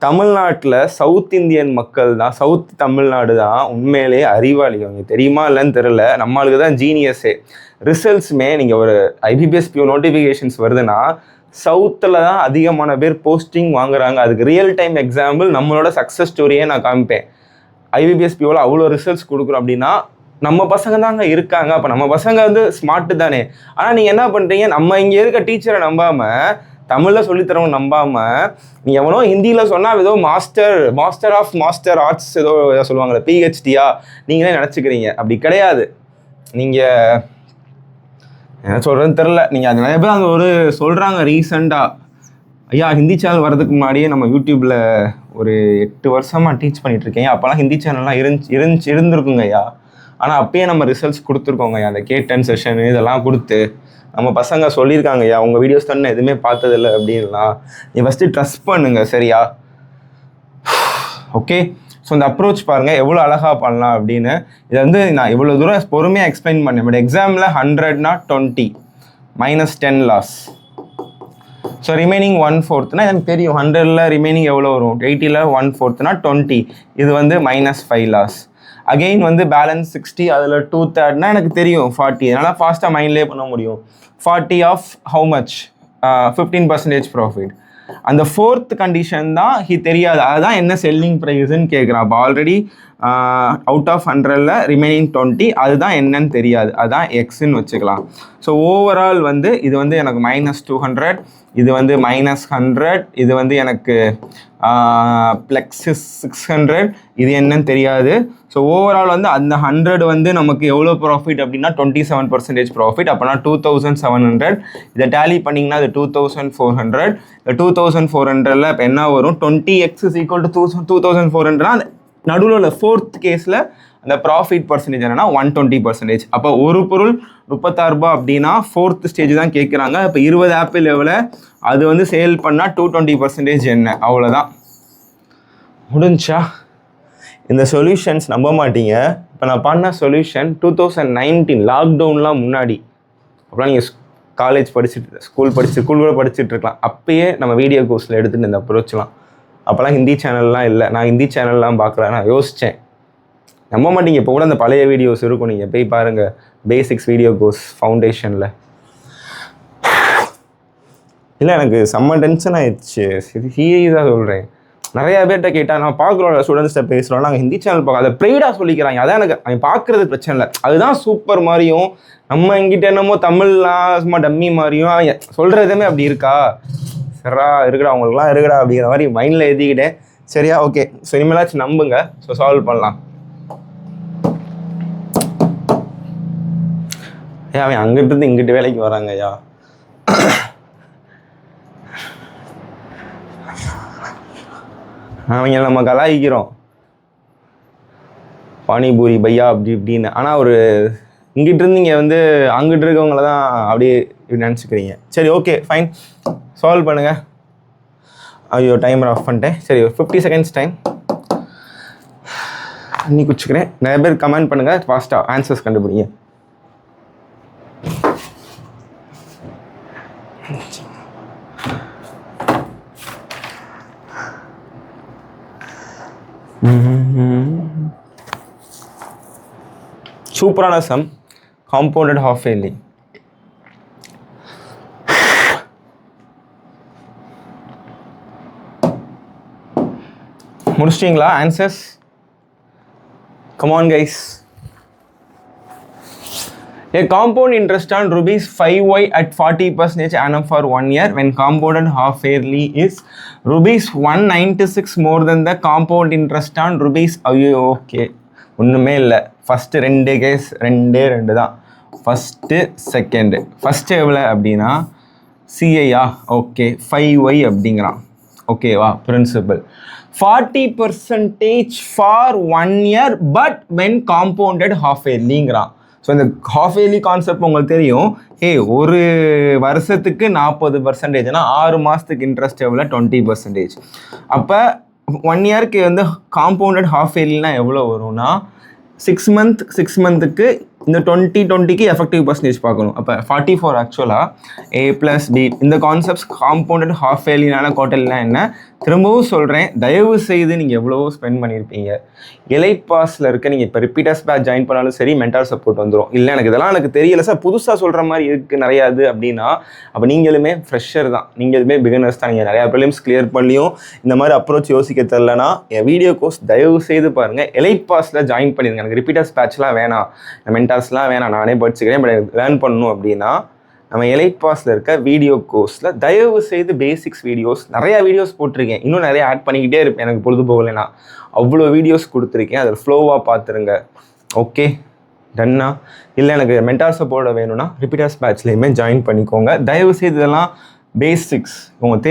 தமிழ்நாட்டில் சவுத் இந்தியன் மக்கள் தான், சவுத் தமிழ்நாடு தான் உண்மையிலே அறிவாளி. அவங்க தெரியுமா இல்லைன்னு தெரில, நம்மளுக்கு தான் ஜீனியஸே. ரிசல்ட்ஸுமே நீங்கள் ஒரு IBPS PO நோட்டிஃபிகேஷன்ஸ் வருதுன்னா சவுத்தில் தான் அதிகமான பேர் போஸ்டிங் வாங்குறாங்க. அதுக்கு ரியல் டைம் எக்ஸாம்பிள் நம்மளோட சக்ஸஸ் ஸ்டோரியே நான் காமிப்பேன். IBPS POவில் அவ்வளோ ரிசல்ட்ஸ் கொடுக்குறோம் அப்படின்னா நம்ம பசங்க தாங்க இருக்காங்க. அப்போ நம்ம பசங்க ஸ்மார்ட்டு தானே. ஆனால் நீங்கள் என்ன பண்ணுறீங்க, நம்ம இங்கே இருக்க டீச்சரை நம்பாமல், தமிழில் சொல்லித்தரவங்க நம்பாமல், நீ எவனோ ஹிந்தியில் சொன்னால் ஏதோ மாஸ்டர் ஆஃப் ஆர்ட்ஸ் ஏதோ சொல்லுவாங்களே, PhDயா நீங்களே நினச்சிக்கிறீங்க. அப்படி கிடையாது. நீங்கள் என்ன சொல்கிறேன்னு தெரில. நீங்கள் அது நிறைய பேர் அந்த ஒரு சொல்கிறாங்க ரீசெண்டாக, ஐயா ஹிந்தி சேனல் வர்றதுக்கு முன்னாடியே நம்ம யூடியூப்பில் ஒரு 8 வருஷமாக டீச் பண்ணிகிட்ருக்கேன். அப்போல்லாம் ஹிந்தி சேனல்லாம் இருந்திருக்குங்க ஐயா. ஆனால் அப்பயே நம்ம ரிசல்ட்ஸ் கொடுத்துருக்கோங்க ஐயா. அந்த K10 செஷன் இதெல்லாம் கொடுத்து நம்ம பசங்க சொல்லியிருக்காங்க ஐயா, உங்கள் வீடியோஸ் தானே எதுவுமே பார்த்ததில்லை அப்படின்லாம். நீ ஃபஸ்ட்டு ட்ரஸ்ட் பண்ணுங்க சரியா. ஓகே, ஸோ இந்த அப்ரோச் பாருங்கள் எவ்வளோ அழகாக பண்ணலாம் அப்படின்னு. இதை நான் இவ்வளோ தூரம் பொறுமையாக எக்ஸ்பிளைன் பண்ணேன். பட் எக்ஸாமில் 100னா 20 -10 லாஸ். ஸோ ரிமைனிங் 1/4னா எனக்கு தெரியும் 100ல் ரிமைனிங் எவ்வளோ வரும், 80ல் 1/4னா 20. இது -5 லாஸ். அகெயின் பேலன்ஸ் 60, அதில் 2/3னா எனக்கு தெரியும் 40. அதனால் ஃபாஸ்ட்டாக மைண்ட்லேயே பண்ண முடியும். 40 ஆஃப் ஹவு மச், 15% ப்ராஃபிட். அந்த 4th கண்டிஷன் தான் தெரியாது. அதுதான் என்ன செல்லிங் ப்ரைஸ்ன்னு கேட்குறான். அப்போ ஆல்ரெடி அவுட் ஆஃப் 100ல் ரிமைனிங் 20, அதுதான் என்னன்னு தெரியாது, அதுதான் எக்ஸ்ன்னு வச்சுக்கலாம். ஸோ ஓவரால் இது எனக்கு -200, இது -100, இது எனக்கு +600, இது என்னன்னு தெரியாது. ஸோ ஓவரால் அந்த 100 நமக்கு எவ்வளோ ப்ராஃபிட் அப்படின்னா 27% ப்ராஃபிட். அப்போனா 2700. இதை டேலி பண்ணிங்கன்னா அது 2400. இந்த 2400ல் இப்போ என்ன வரும், 20x = 2400. அந்த நடுவில் உள்ள 4th கேஸில் அந்த ப்ராஃபிட் பர்சன்டேஜ் என்னன்னா 120%. அப்போ ஒரு பொருள் 36 ரூபா அப்படின்னா 4th ஸ்டேஜ் தான் கேட்குறாங்க. இப்போ 20 ஆப்பிள் எவ்வளோ, அது சேல் பண்ணால் 220% என்ன, அவ்வளோதான் முடிஞ்சா. இந்த சொல்யூஷன்ஸ் நம்ப மாட்டீங்க. இப்போ நான் பண்ண சொல்யூஷன் 2019 லாக்டவுன்லாம் முன்னாடி. அப்போலாம் நீங்கள் காலேஜ் ஸ்கூல் கூட படிச்சுட்டு இருக்கலாம். அப்பயே நம்ம வீடியோ கோர்ஸில் எடுத்துகிட்டு இந்த அப்ரோச்லாம். அப்போலாம் ஹிந்தி சேனல்லாம் இல்லை, நான் ஹிந்தி சேனல்லாம் பார்க்கல. நான் யோசித்தேன், நம்ப மாட்டீங்க. இப்போ கூட அந்த பழைய வீடியோஸ் இருக்கும், நீங்கள் போய் பாருங்கள். பேசிக்ஸ் வீடியோ கோர்ஸ் ஃபவுண்டேஷனில். இல்லை எனக்கு செம்ம டென்ஷன் ஆயிடுச்சு, சீரியஸாக சொல்கிறேன். நிறையா பேர்கிட்ட கேட்டால் நான் பார்க்குறோம் ஸ்டூடெண்ட்ஸ்கிட்ட பேசுகிறோம், நாங்கள் ஹிந்தி சேனல் பார்க்க அதை ப்ரைடாக சொல்லிக்கிறாங்க. அதான் எனக்கு அவங்க பார்க்குறது பிரச்சனை இல்லை, அதுதான் சூப்பர் மாதிரியும் நம்ம எங்கிட்ட என்னமோ தமிழ்லாம் சும்மா டம்மி மாதிரியும் சொல்கிறதுமே அப்படி இருக்கா. சரிடா இருக்குடா அவங்களுக்குலாம் இருக்குடா அப்படிங்கிற மாதிரி மைண்டில் எழுதிக்கிட்டேன். சரியா, ஓகே. ஸோ இனிமேலாச்சும் நம்புங்க. ஸோ சால்வ் பண்ணலாம். ஏன் அவன் அங்கிட்டு இங்கிட்டு வேலைக்கு வராங்க ஐயா. அவங்க நம்ம கலாய்க்கிறோம் பானிபூரி பையா அப்படி இப்படின்னு. ஆனால் ஒரு இங்கிட்டிருந்து இங்கே வந்து அங்கிட்டு இருக்கவங்கள தான் அப்படியே நினச்சிக்கிறீங்க. சரி, ஓகே, ஃபைன், சால்வ் பண்ணுங்கள். ஐயோ டைமர் ஆஃப் பண்ணிட்டேன். சரி, 50 செகண்ட்ஸ் டைம் இன்னி குச்சிக்கிறேன். நிறைய பேர் கமெண்ட் பண்ணுங்கள், ஃபாஸ்ட்டாக ஆன்சர்ஸ் கண்டுபிடிங்க. சூப்பரான சம், காம்பவுண்டட் ஹாஃப் இயர்லி. முடிச்சிட்டிங்களா answers? Come on guys. A compound interest on rupees 5y at 40% annum for 1 year when compounded half yearly is rupees 196 more than the compound interest on rupees. ஐயோ ஓகே, ஒன்றுமே இல்லை. ஃபஸ்ட்டு 2 கேஸ், 2 தான். First second. ஃபஸ்ட்டு எவ்வளோ அப்படின்னா சிஐயா, ஓகே 5y அப்படிங்கிறான். ஓகேவா, principal 40% for 1 year but when compounded half இயர்லிங்கிறான். ஸோ இந்த ஹாஃப் இயர்லி கான்செப்ட் உங்களுக்கு தெரியும். ஒரு வருஷத்துக்கு 40%னா 6 மாதத்துக்கு இன்ட்ரெஸ்ட் எவ்வளோ 20%. அப்போ 1 இயருக்கு வந்து காம்பவுண்டட் ஹாஃப் இயர்லினா எவ்வளோ வரும்னா 6 மந்த்துக்கு இந்த 20க்கு எஃபெக்டிவ் பர்சன்டேஜ் பார்க்கணும். அப்போ 44 ஆக்சுவலாக A + B. இந்த கான்செப்ட்ஸ் காம்பவுண்டட் ஹாஃப் இயர்லினால குவார்ட்டர்லினா என்ன திரும்பவும் சொல்கிறேன். தயவு செய்து நீங்கள் எவ்வளவோ ஸ்பெண்ட் பண்ணியிருப்பீங்க. எலைட் பாஸில் இருக்க நீங்கள் இப்போ ரிப்பீட்டர்ஸ் பேட்ச் ஜாயின் பண்ணாலும் சரி மென்டால் சப்போர்ட் வந்துடும். இல்லை எனக்கு இதெல்லாம் எனக்கு தெரியல சார், புதுசாக சொல்கிற மாதிரி இருக்குது நிறையாது அப்படின்னா அப்போ நீங்களுமே ஃப்ரெஷர் தான், நீங்களுமே பிகினர்ஸ் தான். நீங்கள் நிறையா ப்ராப்ளம்ஸ் கிளியர் பண்ணியும் இந்த மாதிரி அப்ரோச் யோசிக்க தெரிலனா என் வீடியோ கோர்ஸ் தயவு செய்து பாருங்கள். எலைட் பாஸில் ஜாயின் பண்ணிடுங்க. எனக்கு ரிப்பீட்டர்ஸ் பேட்ச்லாம் வேணாம், மென்டால்ஸ்லாம் வேணாம், நானே படிச்சுக்கிறேன், பட் லேர்ன் பண்ணணும் அப்படின்னா நம்ம எலைட் பாஸில் இருக்க வீடியோ கோர்ஸில் தயவு செய்து பேசிக்ஸ் வீடியோஸ் நிறையா வீடியோஸ் போட்டிருக்கேன். இன்னும் நிறைய ஆட் பண்ணிக்கிட்டே இருப்பேன், எனக்கு பொழுது போகலைன்னா அவ்வளோ வீடியோஸ் கொடுத்துருக்கேன். அதில் ஃப்ளோவாக பார்த்துருங்க. ஓகே, டன்னா? இல்லை எனக்கு மென்டால் சப்போர்ட் வேணும்னா ரிப்பீட்டர்ஸ் பேட்ச்லேயுமே ஜாயின் பண்ணிக்கோங்க. தயவு செய்து இதெல்லாம் பேசிக்ஸ் உங்களுக்கு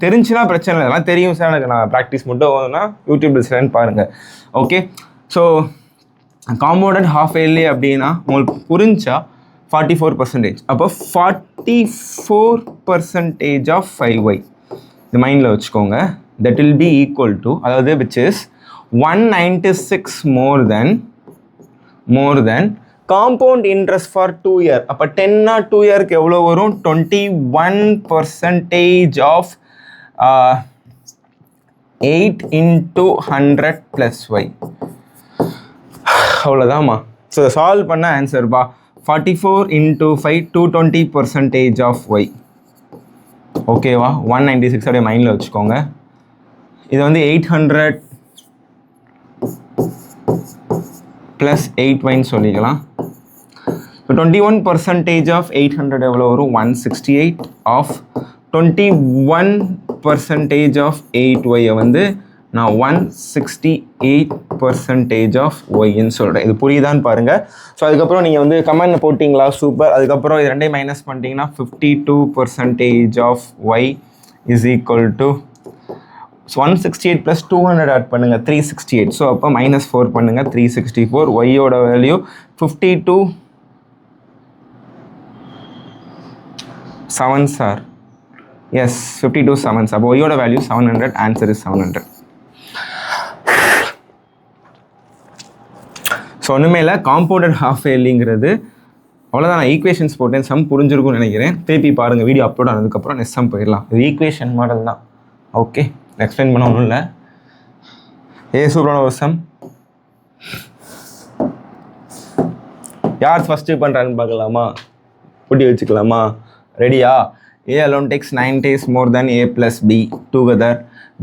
தெரிஞ்சுன்னா பிரச்சனை இல்லை. இதெல்லாம் தெரியும் சார் எனக்கு, நான் ப்ராக்டிஸ் மட்டும் போதுன்னா யூடியூப் சேனல் பாருங்கள். Okay, so compounded half yearly அப்படின்னா உங்களுக்கு புரிஞ்சா 44%. அப்போ 44% ஆஃப் 5y இந்த மைண்டில் வச்சுக்கோங்க. That will be equal to, அதாவது which is 196 more then compound interest for 2 year. அப்போ 10 2 இயருக்கு எவ்வளோ வரும்? 21% ஆஃப் 8 × 100 + y. அவ்வளோதாம்மா. ஸோ சால்வ் பண்ண ஆன்சர் பா 44 × 5 220% ஆஃப் y. ஓகேவா, 196 அப்படியே மைண்டில் வச்சுக்கோங்க. இது வந்து 800 + 8y சொல்லிக்கலாம். இப்போ 21% ஆஃப் 800 எவ்வளோ வரும்? 168 ஆஃப் 21% ஆஃப் 8y வந்து நான் 168% ஆஃப் ஒய்ன்னு சொல்கிறேன். இது புரியுதான்னு பாருங்கள். ஸோ அதுக்கப்புறம் நீங்கள் வந்து கமெண்ட் போட்டிங்களா, சூப்பர். அதுக்கப்புறம் இது ரெண்டையும் மைனஸ் பண்ணிட்டீங்கன்னா 52% of Y is equal to 168 + 200 add பண்ணுங்கள் 368. ஸோ அப்போ -4 பண்ணுங்கள் 364. ஒய்யோட வேல்யூ 52 சார், எஸ் 52 7. அப்போ ஒய்யோட வேல்யூ 700. Answer is 700. ஸோ ஒன்றுமே இல்லை, காம்பவுண்டட் ஹாஃப் இயர்லிங்கிறது அவ்வளோதான். நான் ஈக்குவேஷன்ஸ் போட்டேன், சம் புரிஞ்சிருக்கும்னு நினைக்கிறேன். திருப்பி பாருங்கள், வீடியோ அப்லோட் ஆனதுக்கப்புறம் நெக்ஸ்ட் சம் போயிடலாம். இது ஈக்குவேஷன் மாடல் தான். ஓகே, எக்ஸ்பிளைன் பண்ண ஒன்றும் இல்லை. சூப்பரான ஒரு சம். யார் ஃபஸ்ட்டு பண்ணுறான்னு பார்க்கலாமா? கூட்டி வச்சுக்கலாமா? ரெடியா? A alone takes 9 days more than A plus B together.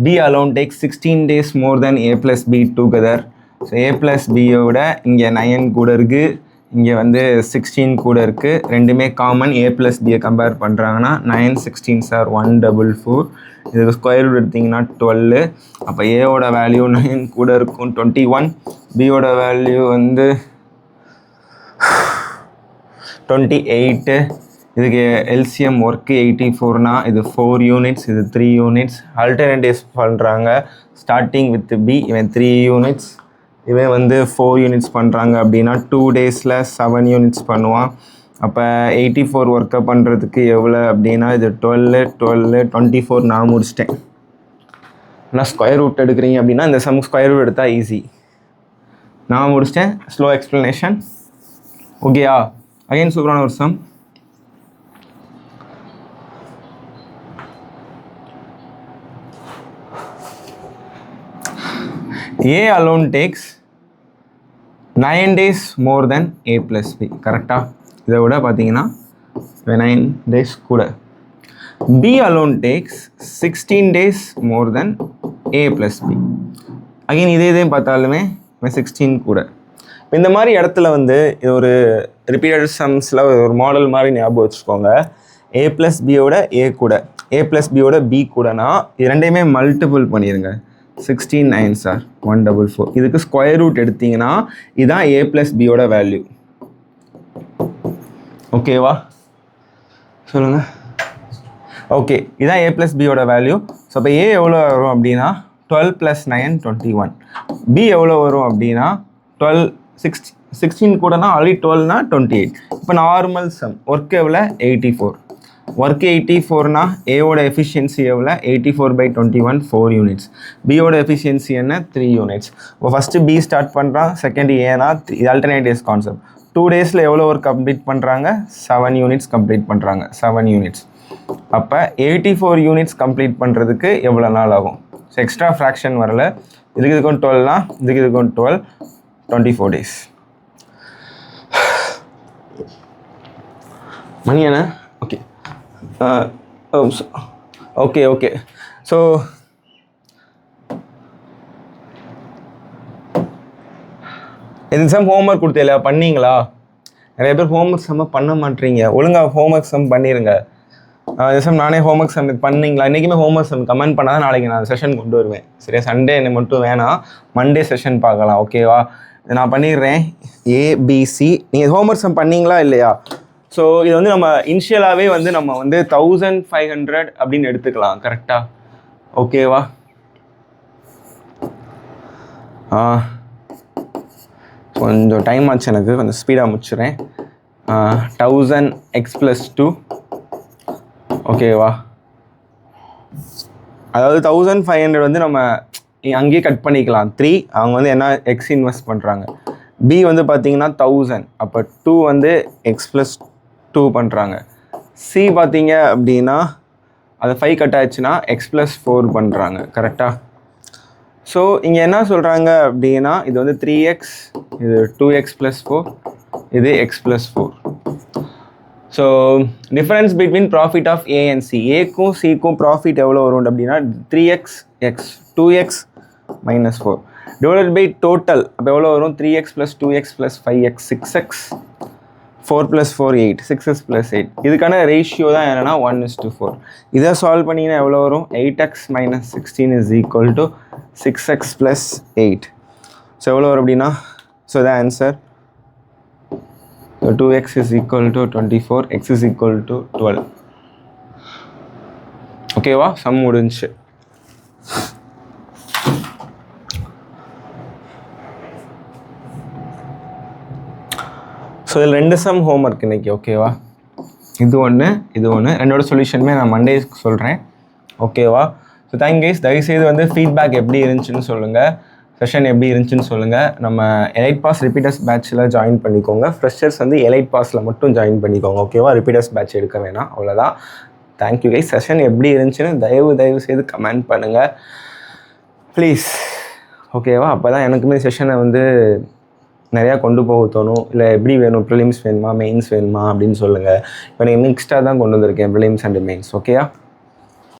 B alone takes 16 days more than A plus B together. So A plus Bயோட இங்கே 9 கூட இருக்குது, இங்கே வந்து 16 கூட இருக்குது. ரெண்டுமே காமன். A plus Bயை கம்பேர் பண்ணுறாங்கன்னா 9 16s are 144. இதுக்கு ஸ்கொயர் ரூட் எடுத்திங்கன்னா 12. அப்போ ஏவோட வேல்யூ 9 கூட இருக்கும் 21. பியோட வேல்யூ வந்து 28. இதுக்கு எல்சிஎம் ஒர்க்கு 84னா இது 4 யூனிட்ஸ், இது 3 யூனிட்ஸ். ஆல்டர்னேட்டிவ்ஸ் பண்ணுறாங்க. ஸ்டார்டிங் வித் பி இவன் 3 யூனிட்ஸ், இவன் வந்து 4 யூனிட்ஸ் பண்ணுறாங்க அப்படின்னா 2 டேஸில் 7 யூனிட்ஸ் பண்ணுவான். அப்போ 84 ஒர்க்கை பண்ணுறதுக்கு எவ்வளோ அப்படின்னா இது 12 12 24 நான் முடிச்சிட்டேன். ஆனால் ஸ்கொயர் ரூட் எடுக்கிறீங்க அப்படின்னா இந்த சம் ஸ்கொயர் ரூட் எடுத்தால் ஈஸி. நான் முடிச்சிட்டேன். Slow explanation. ஓகேயா? அகைன் சூப்பரான ஒரு some. A alone takes 9 days more than A plus B. கரெக்டாக? இதை விட பார்த்தீங்கன்னா 9 days கூட. B alone takes 16 days more than A plus B. Again இதையும் பார்த்தாலுமே 16 கூட. இந்த மாதிரி இடத்துல வந்து இது ஒரு ரிப்பீட்டட் சம்ஸில் ஒரு மாடல் மாதிரி ஞாபகம் வச்சுக்கோங்க. A plus Bயோட A கூட, A plus Bயோட B கூடனா இது ரெண்டையுமே மல்டிபிள் பண்ணிடுங்க. 16 9s are 144. இதுக்கு ஸ்கொயர் ரூட் எடுத்தீங்கன்னா இதுதான் A plus Bயோட வேல்யூ. ஓகேவா? சொல்லுங்கள். ஓகே, இதுதான் A plus Bயோட வேல்யூ. ஸோ அப்போ A எவ்வளோ வரும் அப்படின்னா 12 + 9 21. B எவ்வளோ வரும் அப்படின்னா 12 16 கூடனா ஆல்ரெடி 12னா 28. இப்போ நார்மல் சம் ஒர்க் எவ்வளோ 84. ஒர்க் 84னா ஏவோட எஃபிஷியன்சி எவ்வளோ 84/21 4 யூனிட்ஸ். பியோட எஃபிஷியன்சி என்ன 3 யூனிட்ஸ். இப்போ ஃபஸ்ட்டு பி ஸ்டார்ட் பண்ணுறான், செகண்ட் ஏனா இது ஆல்டர்னேட்டிவ்ஸ் கான்செப்ட். 2 டேஸில் எவ்வளோ ஒர்க் கம்ப்ளீட் பண்ணுறாங்க 7 யூனிட்ஸ் கம்ப்ளீட் பண்ணுறாங்க. 7 யூனிட்ஸ். அப்போ 84 யூனிட்ஸ் கம்ப்ளீட் பண்ணுறதுக்கு எவ்வளோ நாள் ஆகும்? ஸோ எக்ஸ்ட்ரா ஃப்ராக்ஷன் வரல. இதுக்கும் 12னா இதுக்கும் 12 24 டேஸ். மணி என்ன? Okay okay okay. ஸோ இது சம் ஹோம்ஒர்க் கொடுத்தேல பண்ணீங்களா? நிறைய பேர் ஹோம்ஒர்க் சம் பண்ண மாட்டீங்க. ஒழுங்காக ஹோம்ஒர்க் சம் பண்ணிடுங்க. இந்த சம் நானே ஹோம்ஒர்க் சம் பண்ணீங்களா? இன்றைக்குமே ஹோம்ஒர்க் சம் கமெண்ட் பண்ணால் நாளைக்கு நான் செஷன் கொண்டு வருவேன். சரியா? சண்டே மட்டும் வேணாம், மண்டே செஷன் பார்க்கலாம். ஓகேவா? நான் பண்ணிடுறேன். ஏபிசி நீங்கள் ஹோம்ஒர்க் சம் பண்ணீங்களா இல்லையா? ஸோ இது வந்து நம்ம இனிஷியலாகவே வந்து நம்ம வந்து 1500 அப்படின்னு எடுத்துக்கலாம். கரெக்டாக? ஓகேவா? கொஞ்சம் டைம் ஆச்சு, எனக்கு கொஞ்சம் ஸ்பீடாக முடிச்சுறேன். 1000 x + 2. ஓகேவா? அதாவது 1500 வந்து நம்ம அங்கேயே கட் பண்ணிக்கலாம். 3 அவங்க வந்து என்ன எக்ஸ் இன்வெஸ்ட் பண்ணுறாங்க. பி வந்து பார்த்தீங்கன்னா 1000. அப்போ 2 வந்து x + 2 பண்ணுறாங்க. சி பார்த்தீங்க அப்படின்னா அது 5 கட் ஆச்சுன்னா x + 4 பண்ணுறாங்க. கரெக்டாக? ஸோ இங்கே என்ன சொல்கிறாங்க அப்படின்னா இது வந்து 3x, இது 2x + 4, இது x + 4. So difference between profit of A and C. ஏக்கும் சிக்கும் ப்ராஃபிட் எவ்வளோ வரும் அப்படின்னா 3x x 2x - 4 divided by total. அப்போ எவ்வளோ வரும் 3x + 2x + 5x 6x 4 + 4 8 6x + 8. இதுக்கான ரேஷியோ தான் என்னென்னா 1:4. இதை சால்வ் பண்ணிங்கன்னா எவ்வளோ வரும் 8x - 16 = 6x + 8. ஸோ எவ்வளோ வரும் அப்படின்னா so the answer 2x = 24, x = 12. ஓகேவா? சம் முடிஞ்சு. ஸோ இதில் 2 சம் ஹோம்ஒர்க் இன்றைக்கி. ஓகேவா? இது ஒன்று இது ஒன்று. ரெண்டோட சொல்யூஷனுமே நான் மண்டே சொல்கிறேன். ஓகேவா? So thank guys. தயவுசெய்து வந்து ஃபீட்பேக் எப்படி இருந்துச்சுன்னு சொல்லுங்கள், செஷன் எப்படி இருந்துச்சுன்னு சொல்லுங்கள். நம்ம எலைட் பாஸ் ரிப்பீட்டர்ஸ் பேட்சில் ஜாயின் பண்ணிக்கோங்க. ஃப்ரெஷர்ஸ் வந்து எலைட் பாஸில் மட்டும் ஜாயின் பண்ணிக்கோங்க. ஓகேவா? ரிப்பீட்டர்ஸ் பேட்ச் எடுக்க வேணாம். அவ்வளோதான். Thank you guys. செஷன் எப்படி இருந்துச்சுன்னு தயவு செய்து கமெண்ட் பண்ணுங்கள் ப்ளீஸ். ஓகேவா? அப்போ தான் எனக்குமே செஷனை வந்து நிறையா கொண்டு போக தோணும். இல்லை எப்படி வேணும், ப்ரிலிம்ஸ் வேணுமா மெயின்ஸ் வேணுமா அப்படின்னு சொல்லுங்கள். இப்போ நீங்கள் மிக்ஸ்டாக தான் கொண்டு வந்திருக்கேன், ப்ரிலிம்ஸ் அண்ட் மெயின்ஸ். ஓகேயா?